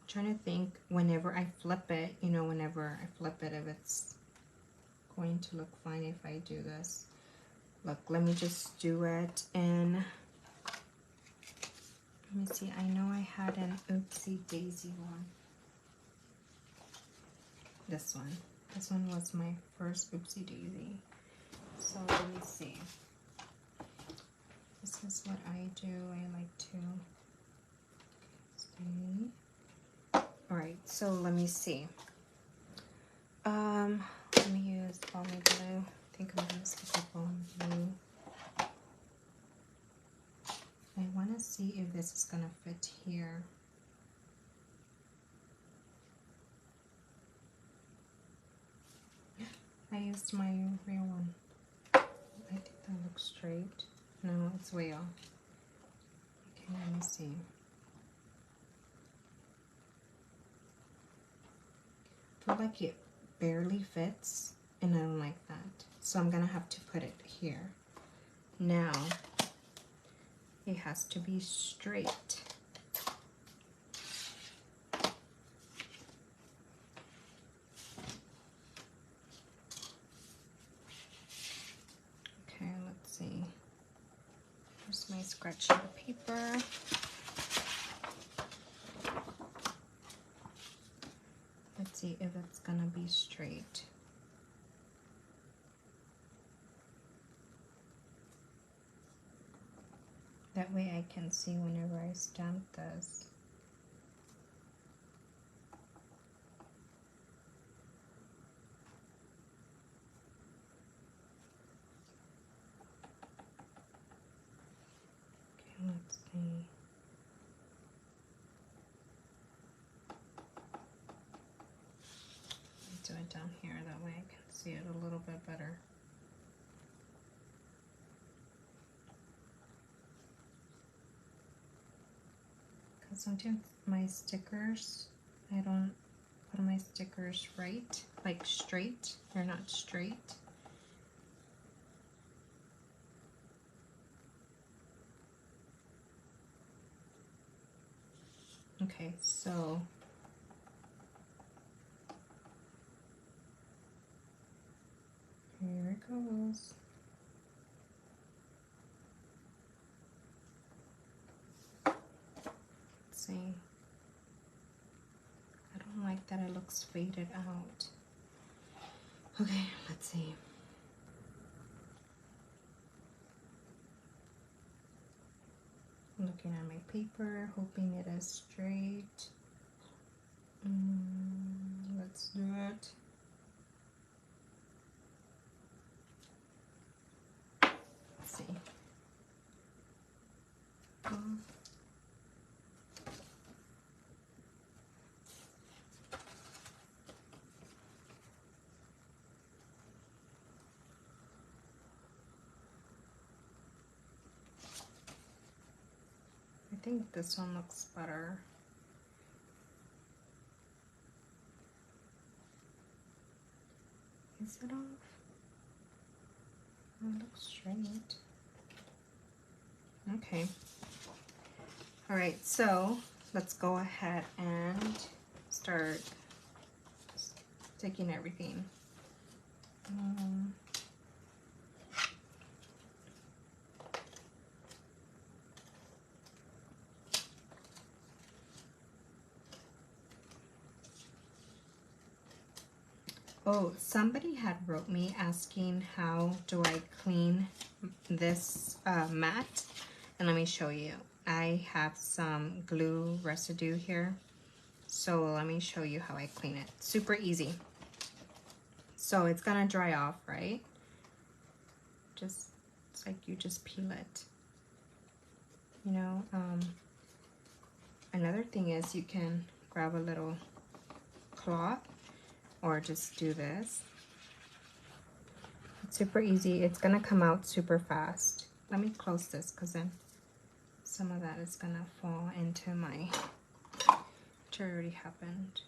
Speaker 1: trying to think whenever I flip it, you know, whenever I flip it, if it's going to look fine if I do this. Look, let me just do it in, let me see, I know I had an Oopsie Daisy one. This one. This one was my first Oopsie Daisy. So let me see. This is what I do. I like to stay. Alright, so let me see. Let me use balmy blue. I think I'm gonna stick with balmy blue. I want to see if this is gonna fit here. I used my real one. I think that looks straight. No, it's way off. Okay, let me see. I feel like it barely fits, and I don't like that. So I'm gonna have to put it here. Now, it has to be straight. Okay, let's see. Here's my scratching paper. Let's see if it's gonna be straight. That way I can see whenever I stamp this. Okay, let's see. down here, that way I can see it a little bit better. Because sometimes my stickers, I don't put my stickers right, like straight. They're not straight. Okay, so here it goes. Let's see. I don't like that it looks faded out. Okay, let's see. Looking at my paper, hoping it is straight. Let's do it. Let's see. I think this one looks better. Is it off? Oh, it looks straight. Okay. All right, so let's go ahead and start sticking everything. Oh, somebody had wrote me asking how do I clean this mat, and let me show you. I have some glue residue here, so let me show you how I clean it. Super easy. So it's gonna dry off, right? Just, it's like you just peel it. You know, another thing is you can grab a little cloth or just do this. It's super easy. It's gonna come out super fast. Let me close this because then some of that is gonna fall into my, which already happened.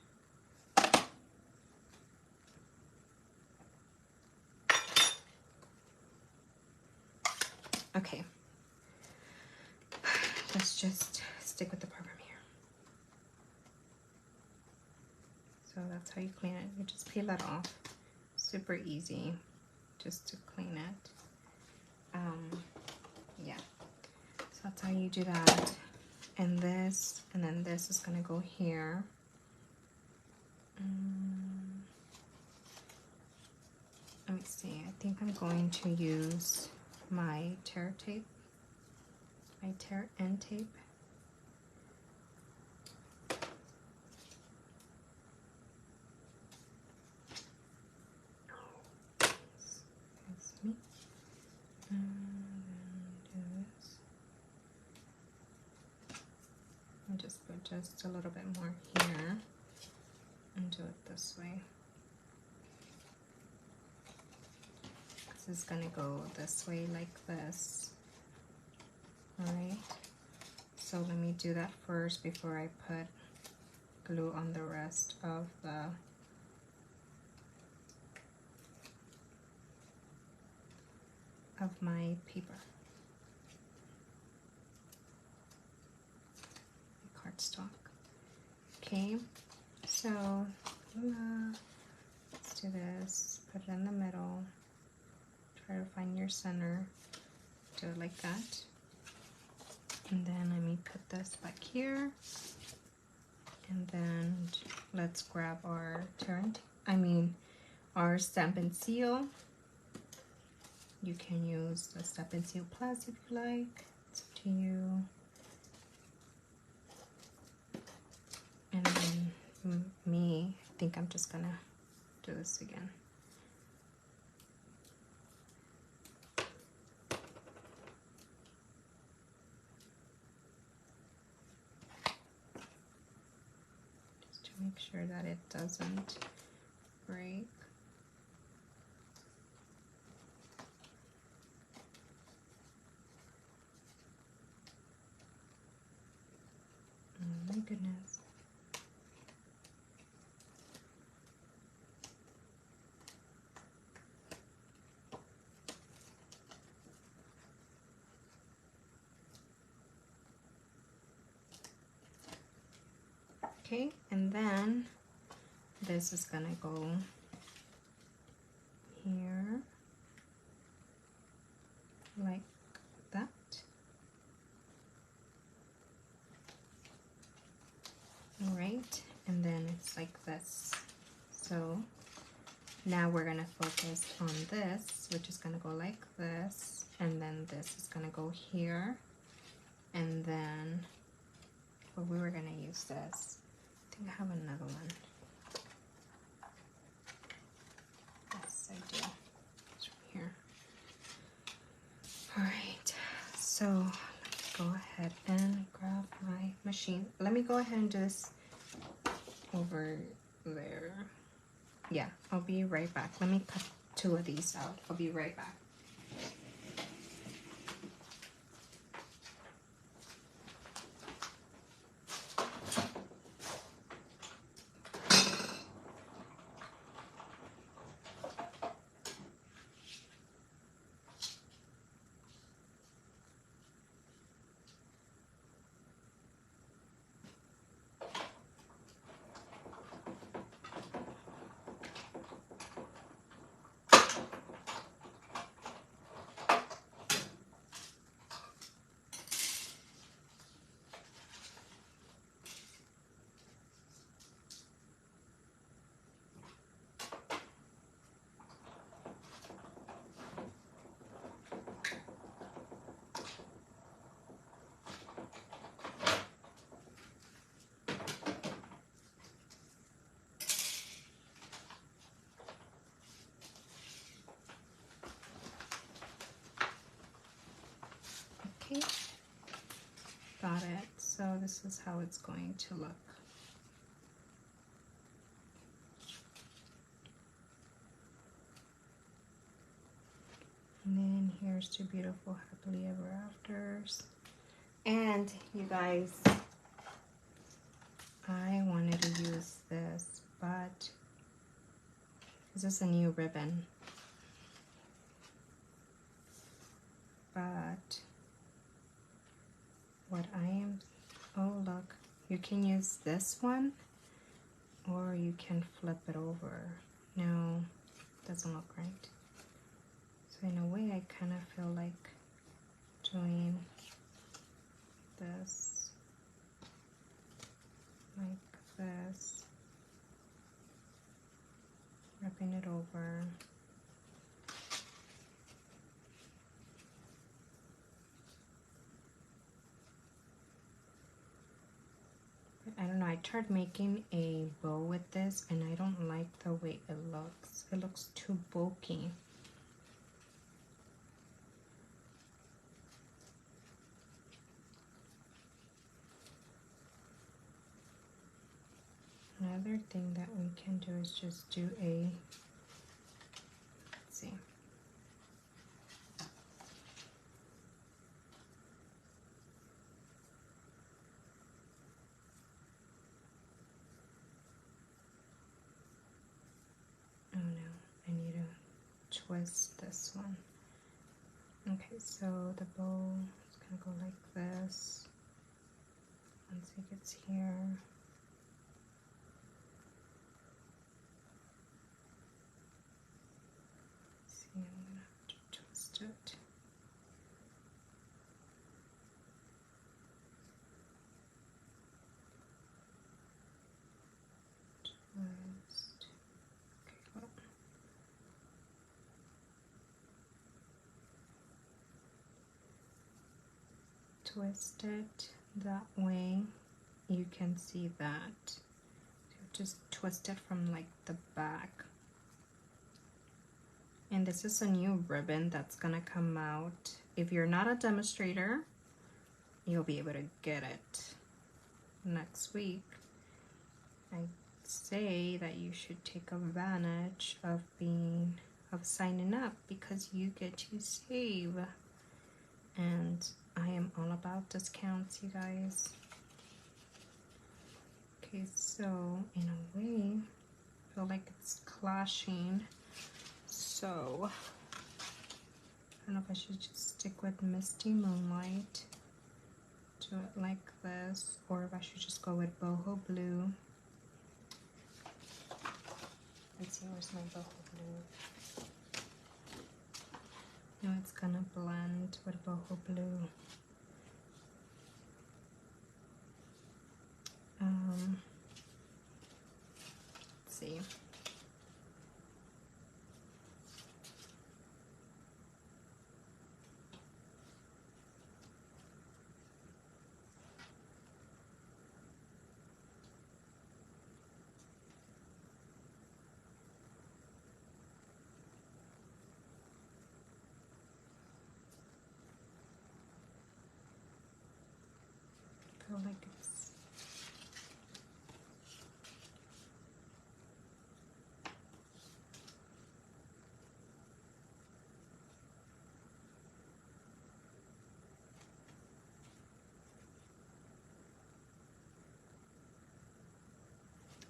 Speaker 1: Okay, let's just stick with the program here. So that's how you clean it. You just peel that off. Super easy just to clean it. Yeah, so that's how you do that. And this, and then this is gonna go here. Let me see, I think I'm going to use my tear tape, my tear end tape. That's me. Do this. I'll just put just a little bit more here and do it this way. This is gonna go this way like this. Alright, so let me do that first before I put glue on the rest of my paper. Cardstock. Okay, so let's do this. Put it in the middle. Try to find your center. Do it like that. And then let me put this back here. And then let's grab our our Stampin' seal. You can use the Stampin' Seal Plus if you like. It's up to you. And then me, I think I'm just gonna do this again. Just to make sure that it doesn't break. goodness. Okay, and then this is gonna go here like that. All right, and then it's like this. So now we're gonna focus on this, which is gonna go like this, and then this is gonna go here, and then well, we were gonna use this. I think I have another one. Yes, I do. It's right here. All right, so let's go ahead and grab my machine. Let me go ahead and do this over there. Yeah, I'll be right back. Let me cut 2 of these out. I'll be right back. Okay, got it. So this is how it's going to look. And then here's 2 beautiful happily ever afters. And you guys, I wanted to use this, but this is a new ribbon. But what I am, oh look, you can use this one or you can flip it over. No, doesn't look right. So in a way I kind of feel like doing this, like this, wrapping it over. I don't know, I tried making a bow with this and I don't like the way it looks. It looks too bulky. Another thing that we can do is just do a, let's see. Oh no, I need to twist this one. Okay, so the bow is gonna go like this. Once it gets here. See, I'm gonna have to twist it. Twist. Okay, well. Twist it that way you can see that. So just twist it from like the back. And this is a new ribbon that's gonna come out. If you're not a demonstrator, you'll be able to get it next week. I say that you should take advantage of signing up because you get to save. And I am all about discounts, you guys. Okay, so in a way, I feel like it's clashing. So I don't know if I should just stick with Misty Moonlight, do it like this, or if I should just go with Boho Blue. Let's see, where's my Boho Blue? No, it's gonna blend with Boho Blue. Let's see. I feel like it's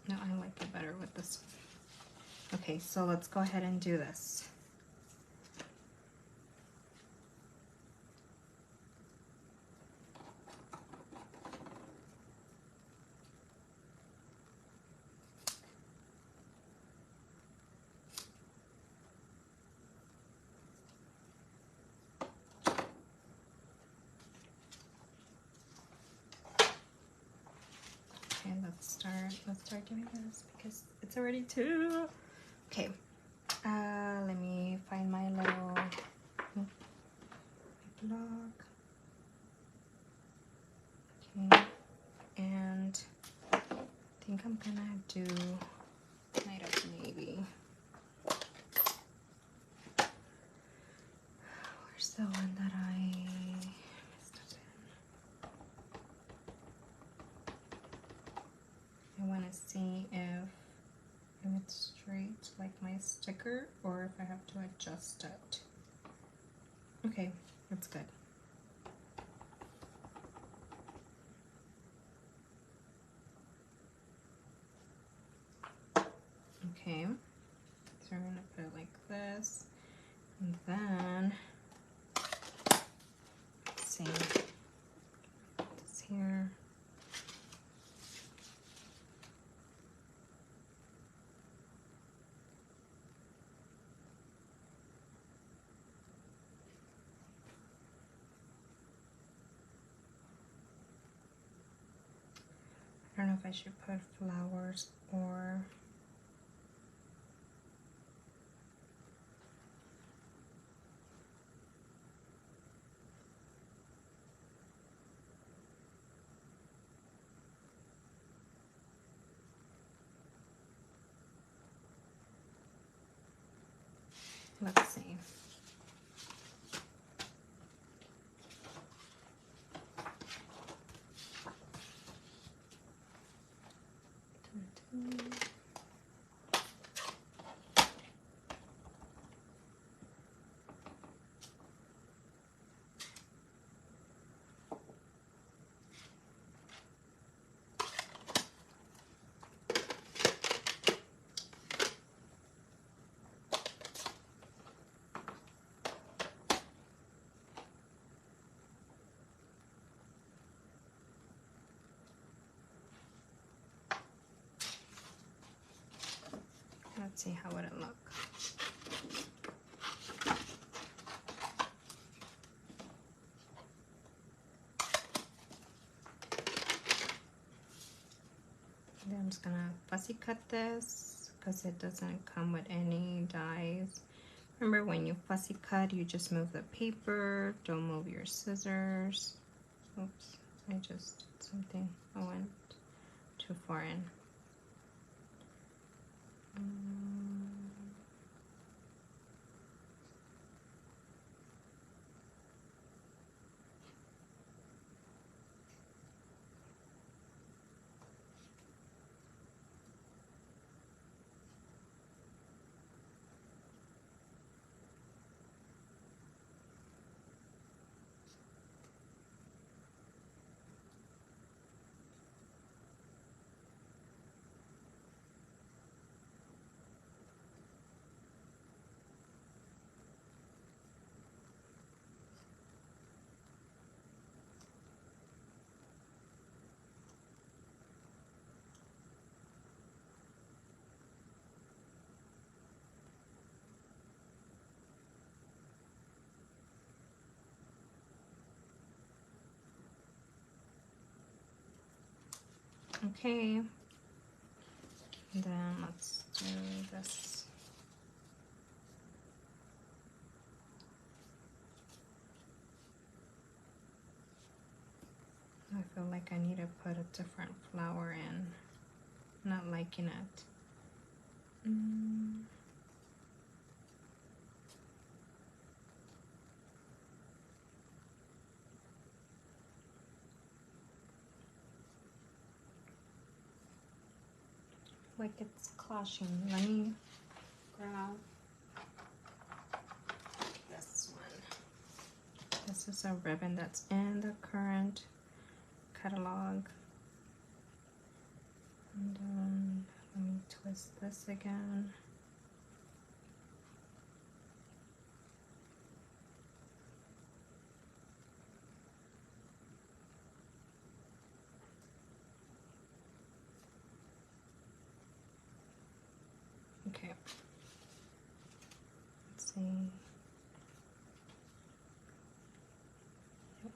Speaker 1: no, I like it better with this one. Okay, so let's go ahead and do this. Okay, let's start doing this because it's already 2. Okay, let me find my little block. Okay, and I think I'm gonna do Night of Navy. Where's the one that I messed up in? I want to see if it's straight like my sticker or if I have to adjust it. Okay, that's good. Okay, so we're gonna put it like this, and then let's see this here. I don't know if I should put flowers or let's see. Let's see how would it look. Then I'm just gonna fussy cut this because it doesn't come with any dies. Remember, when you fussy cut, you just move the paper, don't move your scissors. Oops, I just did something. I went too far in. Okay. And then let's do this. I feel like I need to put a different flower in. Not liking it. Like it's clashing. Let me grab this one. This is a ribbon that's in the current catalog. And then let me twist this again. Okay. Let's see.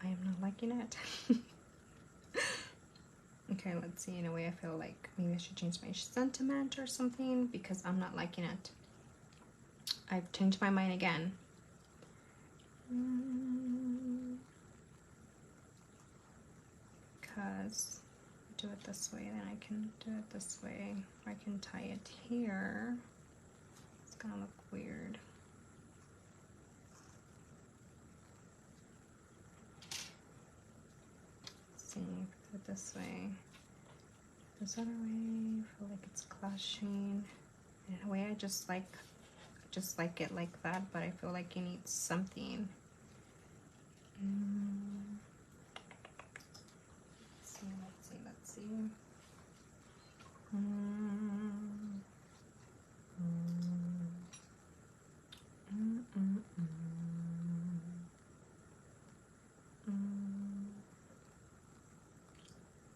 Speaker 1: I am not liking it. Okay, let's see. In a way, I feel like maybe I should change my sentiment or something because I'm not liking it. I've changed my mind again. Because do it this way, then I can do it this way. I can tie it here. It's gonna look weird. Let's see, do it this way. This other way, I feel like it's clashing. In a way, I just like it like that, but I feel like it needs something. Let's see.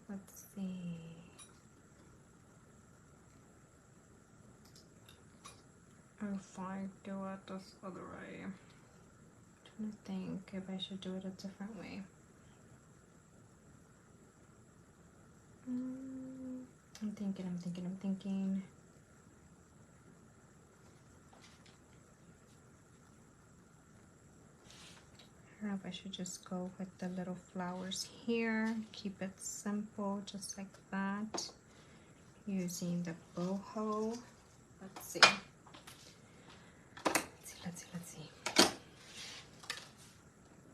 Speaker 1: Let's see. If I do it this other way, I'm trying to think if I should do it a different way. I'm thinking. I don't know if I should just go with the little flowers here, keep it simple, just like that, using the boho. Let's see.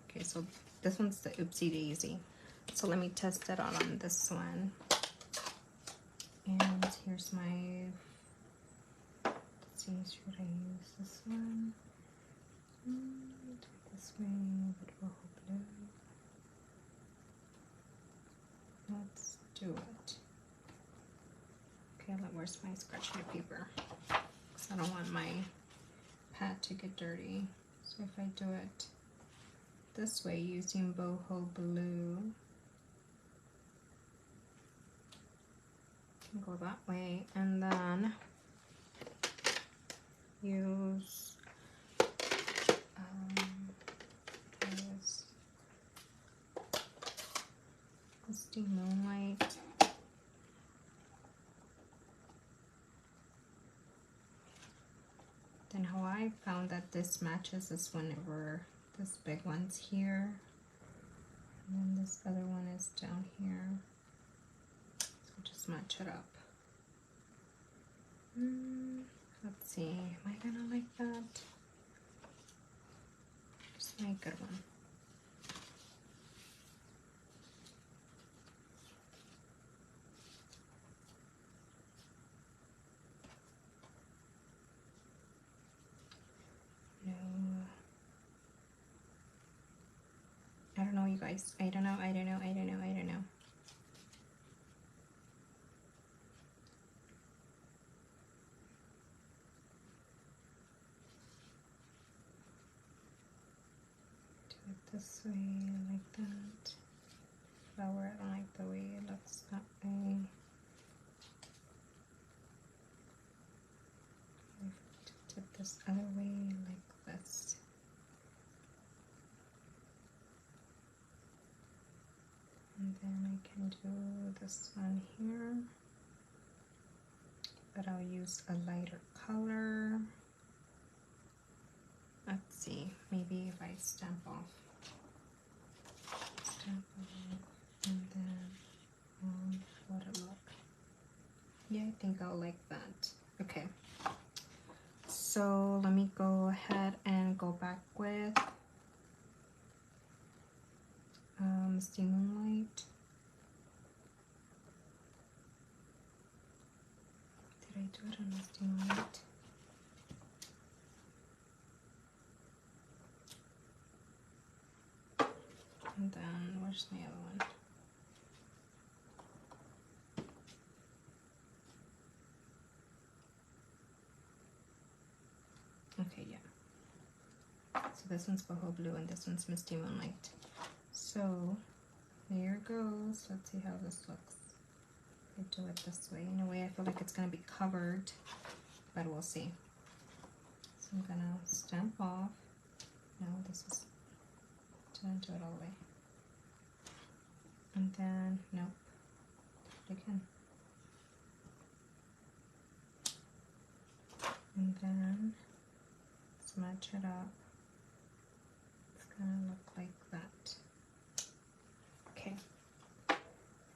Speaker 1: Okay, so this one's the Oopsie Daisy. So let me test it out on this one. And here's my, let's see, should I use this one? This way with boho blue. Let's do it. Okay, where's my scratch my paper? Because I don't want my pad to get dirty. So if I do it this way using boho blue, I can go that way, and then use Misty Moonlight. Then how I found that this matches is whenever this big one's here, and then this other one is down here. So just match it up. Let's see, am I gonna like that? Just make a good one. No. I don't know, you guys. I don't know. This way, like that. Flower, I don't like the way it looks that way. Tip this other way, like this. And then I can do this one here, but I'll use a lighter color. Let's see, maybe if I stamp off, and then what it look. Yeah, I think I'll like that. Okay, so let me go ahead and go back with Misty Moonlight. Did I do it on Misty Moonlight? And then where's the other one? Okay, yeah. So this one's Boho Blue and this one's Misty Moonlight. So there it goes. Let's see how this looks. I do it this way. In a way, I feel like it's gonna be covered, but we'll see. So I'm gonna stamp off. No, this is, didn't do it all the way. And then, nope, do it again. And then smudge it up. It's gonna look like that. Okay.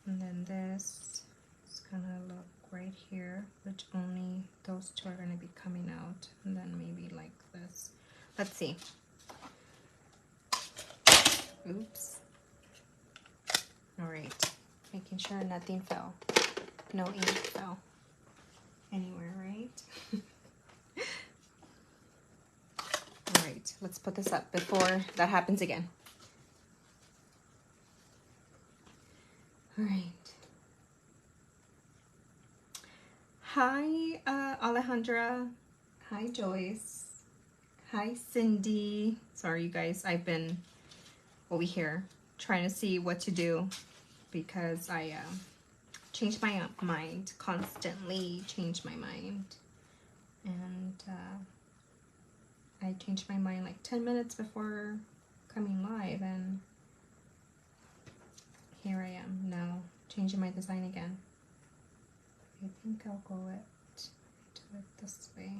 Speaker 1: And then this is gonna look right here, which only those two are gonna be coming out. And then maybe like this. Let's see. Oops. All right, making sure nothing fell. No ink fell anywhere, right? All right, let's put this up before that happens again. All right. Hi, Alejandra. Hi, Joyce. Hi, Cindy. Sorry, you guys, I've been over here trying to see what to do because I change my mind, constantly change my mind. And I changed my mind like 10 minutes before coming live, and here I am now changing my design again. I think I'll do it this way.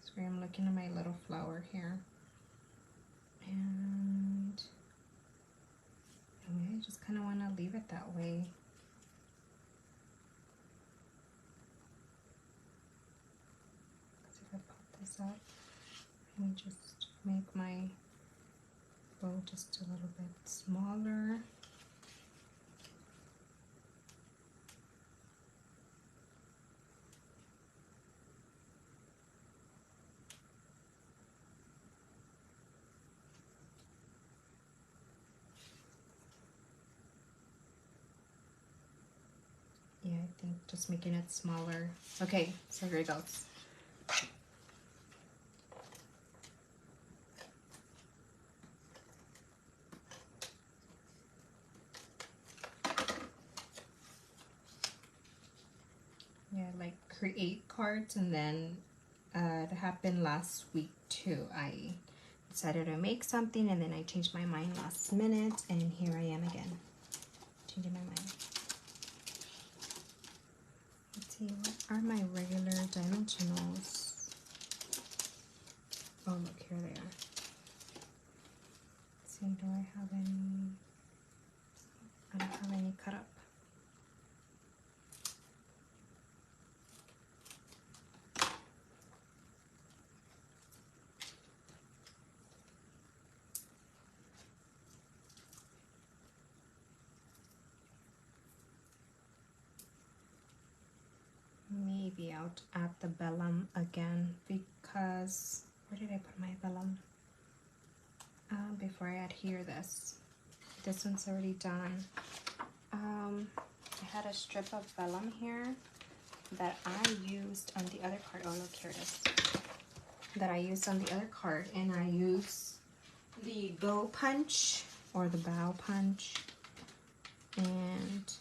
Speaker 1: So I'm looking at my little flower here. And I just kind of want to leave it that way. Because if I pop this up, let me just make my bow just a little bit smaller. Yeah, I think just making it smaller. Okay, so here it goes. Yeah, like create cards, and then it happened last week too. I decided to make something and then I changed my mind last minute, and here I am again, changing my mind. Let's see, what are my regular dimensionals? Oh, look, here they are. Let's see, do I have any? I don't have any cut up. Maybe I'll add the vellum again, because where did I put my vellum? Before I adhere this. This one's already done. I had a strip of vellum here that I used on the other card. Oh, look, here it is. That I used on the other card, and I use the bow punch or the bow punch, and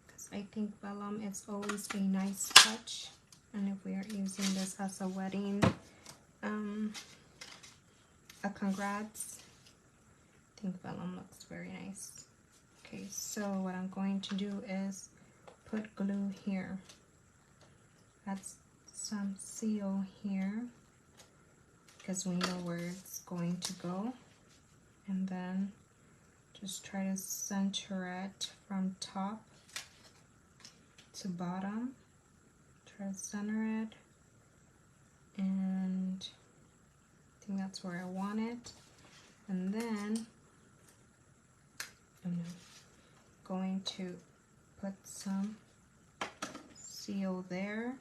Speaker 1: because I think vellum is always a nice touch, and if we are using this as a wedding, a congrats, I think vellum looks very nice. Okay, so what I'm going to do is put glue here. Add some seal here because we know where it's going to go. And then just try to center it from top to bottom. Try to center it. And I think that's where I want it. And then I'm going to put some seal there.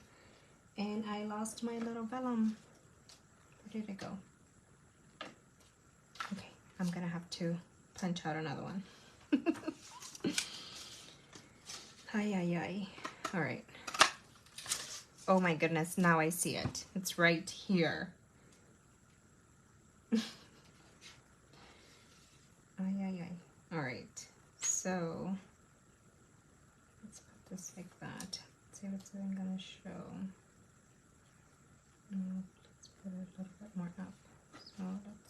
Speaker 1: And I lost my little vellum. Where did it go? Okay, I'm gonna have to punch out another one. Ay, ay, ay. All right. Oh my goodness, now I see it. It's right here. Ay, ay, ay. All right, so let's put this like that. Let's see if it's even gonna show. Let's put it a little bit more up. So let's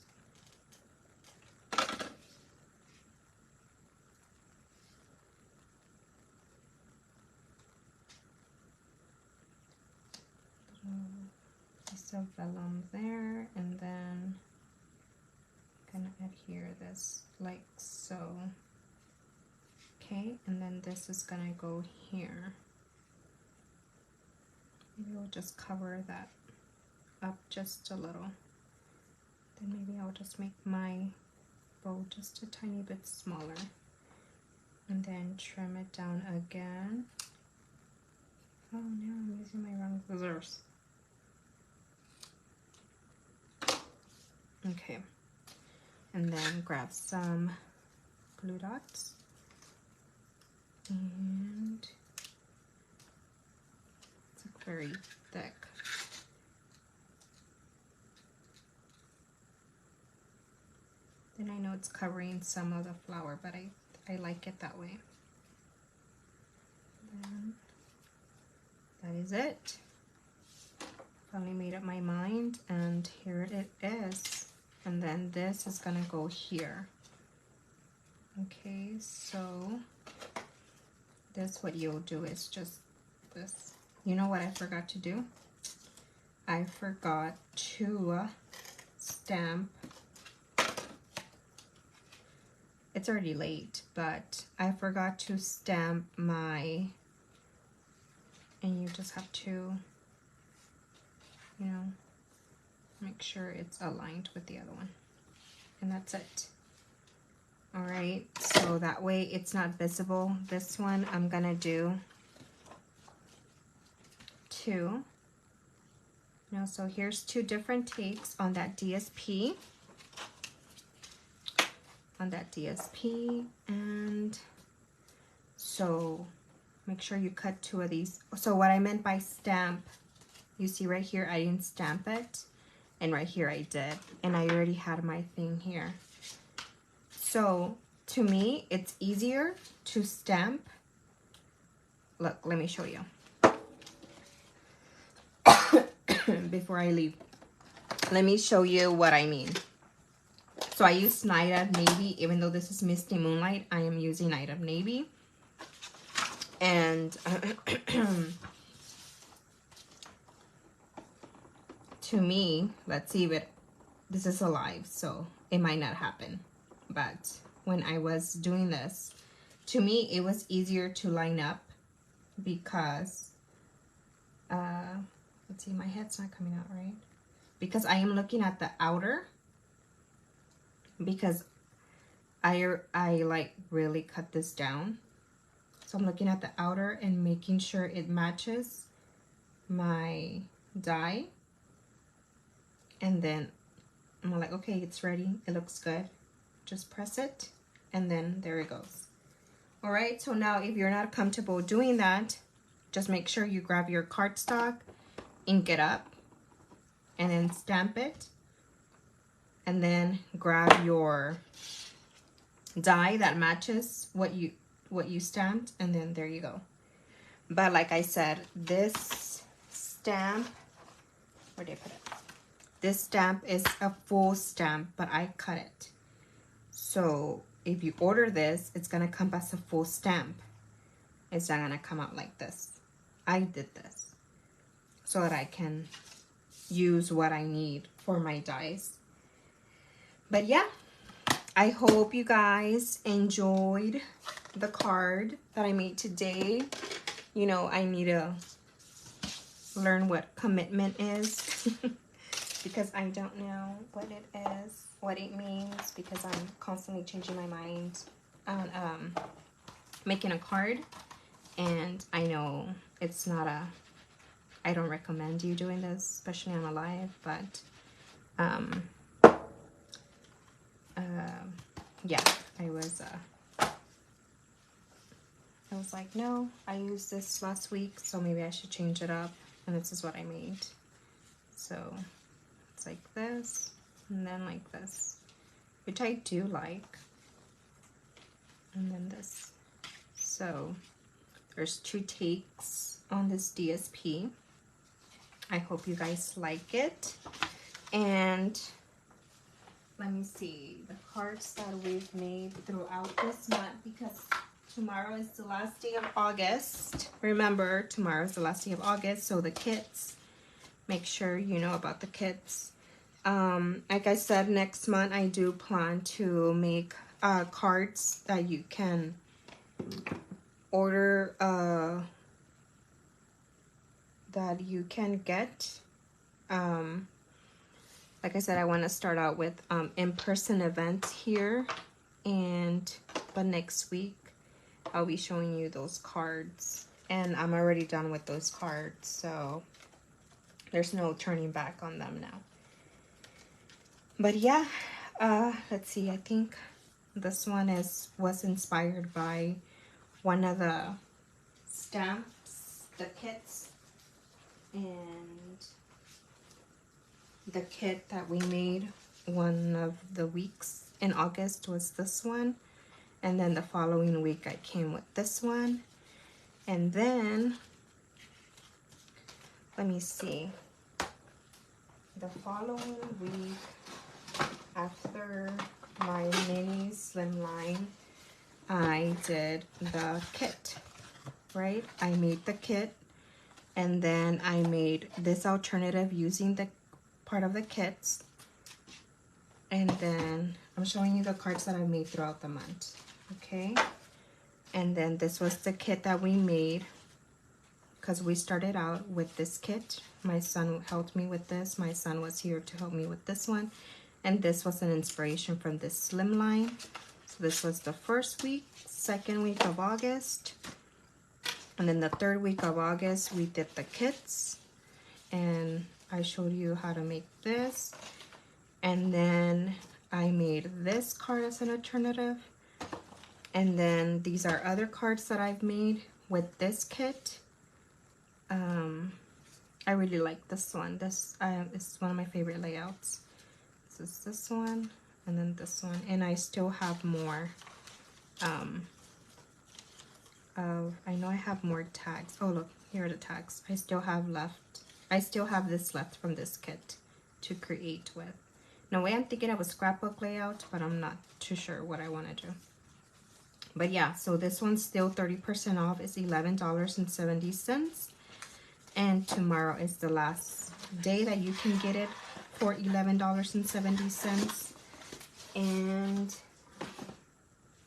Speaker 1: piece of vellum there, and then I'm gonna adhere this like so. Okay, and then this is gonna go here. Maybe we'll just cover that up just a little. Then maybe I'll just make my bow just a tiny bit smaller. And then trim it down again. Oh no, I'm using my wrong scissors. Okay. And then grab some glue dots. And it's like very thick. Then I know it's covering some of the flower, but I like it that way. Then that is it. Finally made up my mind, and here it is. And then this is gonna go here. Okay, so this, what you'll do is just this. You know what I forgot to do? I forgot to stamp. It's already late, but I forgot to stamp my, and you just have to, you know, make sure it's aligned with the other one. And that's it. All right, so that way it's not visible. This one I'm gonna do two. Now, so here's two different takes on that DSP. And so make sure you cut two of these. So what I meant by stamp, you see right here I didn't stamp it, and right here I did, and I already had my thing here. So to me it's easier to stamp. Look, let me show you before I leave. Let me show you what I mean. So I use Night of Navy. Even though this is Misty Moonlight, I am using Night of Navy. And to me, let's see if this is alive, so it might not happen. But when I was doing this, to me, it was easier to line up because, let's see, my head's not coming out right. Because I am looking at the outer, because I like really cut this down. So I'm looking at the outer and making sure it matches my die. And then I'm like, okay, it's ready. It looks good. Just press it, and then there it goes. All right, so now if you're not comfortable doing that, just make sure you grab your cardstock, ink it up, and then stamp it. And then grab your die that matches what you stamped, and then there you go. But like I said, this stamp, where did I put it? This stamp is a full stamp, but I cut it. So if you order this, it's gonna come as a full stamp. It's not gonna come out like this. I did this so that I can use what I need for my dies. But yeah, I hope you guys enjoyed the card that I made today. You know, I need to learn what commitment is because I don't know what it is, what it means, because I'm constantly changing my mind on making a card. And I know it's not I don't recommend you doing this, especially on a live, but yeah, I was like, no, I used this last week, so maybe I should change it up, and this is what I made. So it's like this, and then like this, which I do like, and then this. So there's 2 takes on this DSP. I hope you guys like it. And let me see the cards that we've made throughout this month, because tomorrow is the last day of August. Remember, tomorrow is the last day of August, so the kits, make sure you know about the kits. Like I said, next month I do plan to make cards that you can order, that you can get. Like I said, I want to start out with in-person events here, but next week I'll be showing you those cards, and I'm already done with those cards, so there's no turning back on them now. But yeah, let's see, I think this one was inspired by one of the stamps, the kits, and the kit that we made one of the weeks in August was this one, and then the following week I came with this one, and then let me see, the following week after my mini slimline I did the kit, right? I made the kit, and then I made this alternative using the part of the kits, and then I'm showing you the cards that I made throughout the month, okay? And then this was the kit that we made, because we started out with this kit. My son helped me with this. My son was here to help me with this one, and this was an inspiration from this slimline. So this was the first week, second week of August, and then the third week of August we did the kits, and I showed you how to make this, and then I made this card as an alternative, and then these are other cards that I've made with this kit. I really like this one. This is one of my favorite layouts. This is this one, and then this one, and I still have more. I know I have more tags. Oh look, here are the tags. I still have this left from this kit to create with. No way, I'm thinking of a scrapbook layout, but I'm not too sure what I want to do. But yeah, so this one's still 30% off. It's $11.70. And tomorrow is the last day that you can get it for $11.70. And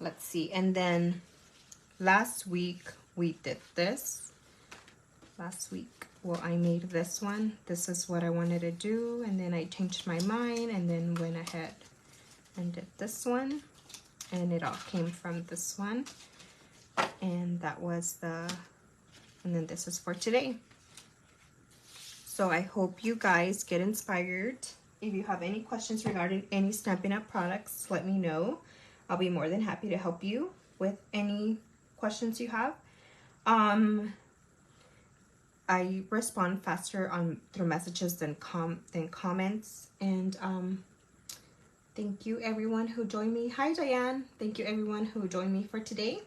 Speaker 1: let's see, and then last week we did this. Last week, well, I made this one. This is what I wanted to do, and then I changed my mind and then went ahead and did this one, and it all came from this one, and that was and then this is for today. So I hope you guys get inspired. If you have any questions regarding any Stampin' Up! Products, let me know. I'll be more than happy to help you with any questions you have. I respond faster through messages than comments. And thank you everyone who joined me. Hi Diane. Thank you everyone who joined me for today,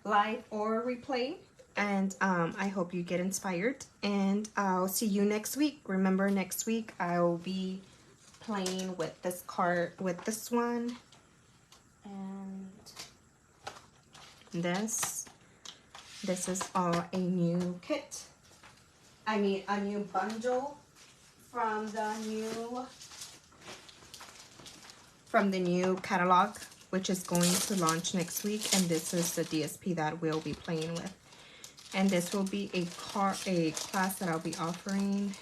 Speaker 1: live or replay. And I hope you get inspired, and I'll see you next week. Remember, next week I'll be playing with this card, with this one, and this. This is a new kit. I mean, a new bundle from the new catalog, which is going to launch next week. And this is the DSP that we'll be playing with. And this will be a class that I'll be offering.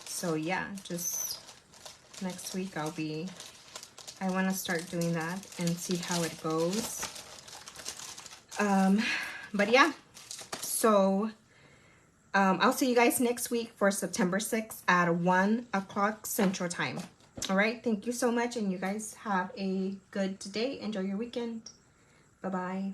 Speaker 1: So yeah, just next week I want to start doing that and see how it goes. But yeah, so I'll see you guys next week for September 6th at 1 o'clock Central Time. All right, thank you so much, and you guys have a good day. Enjoy your weekend. Bye-bye.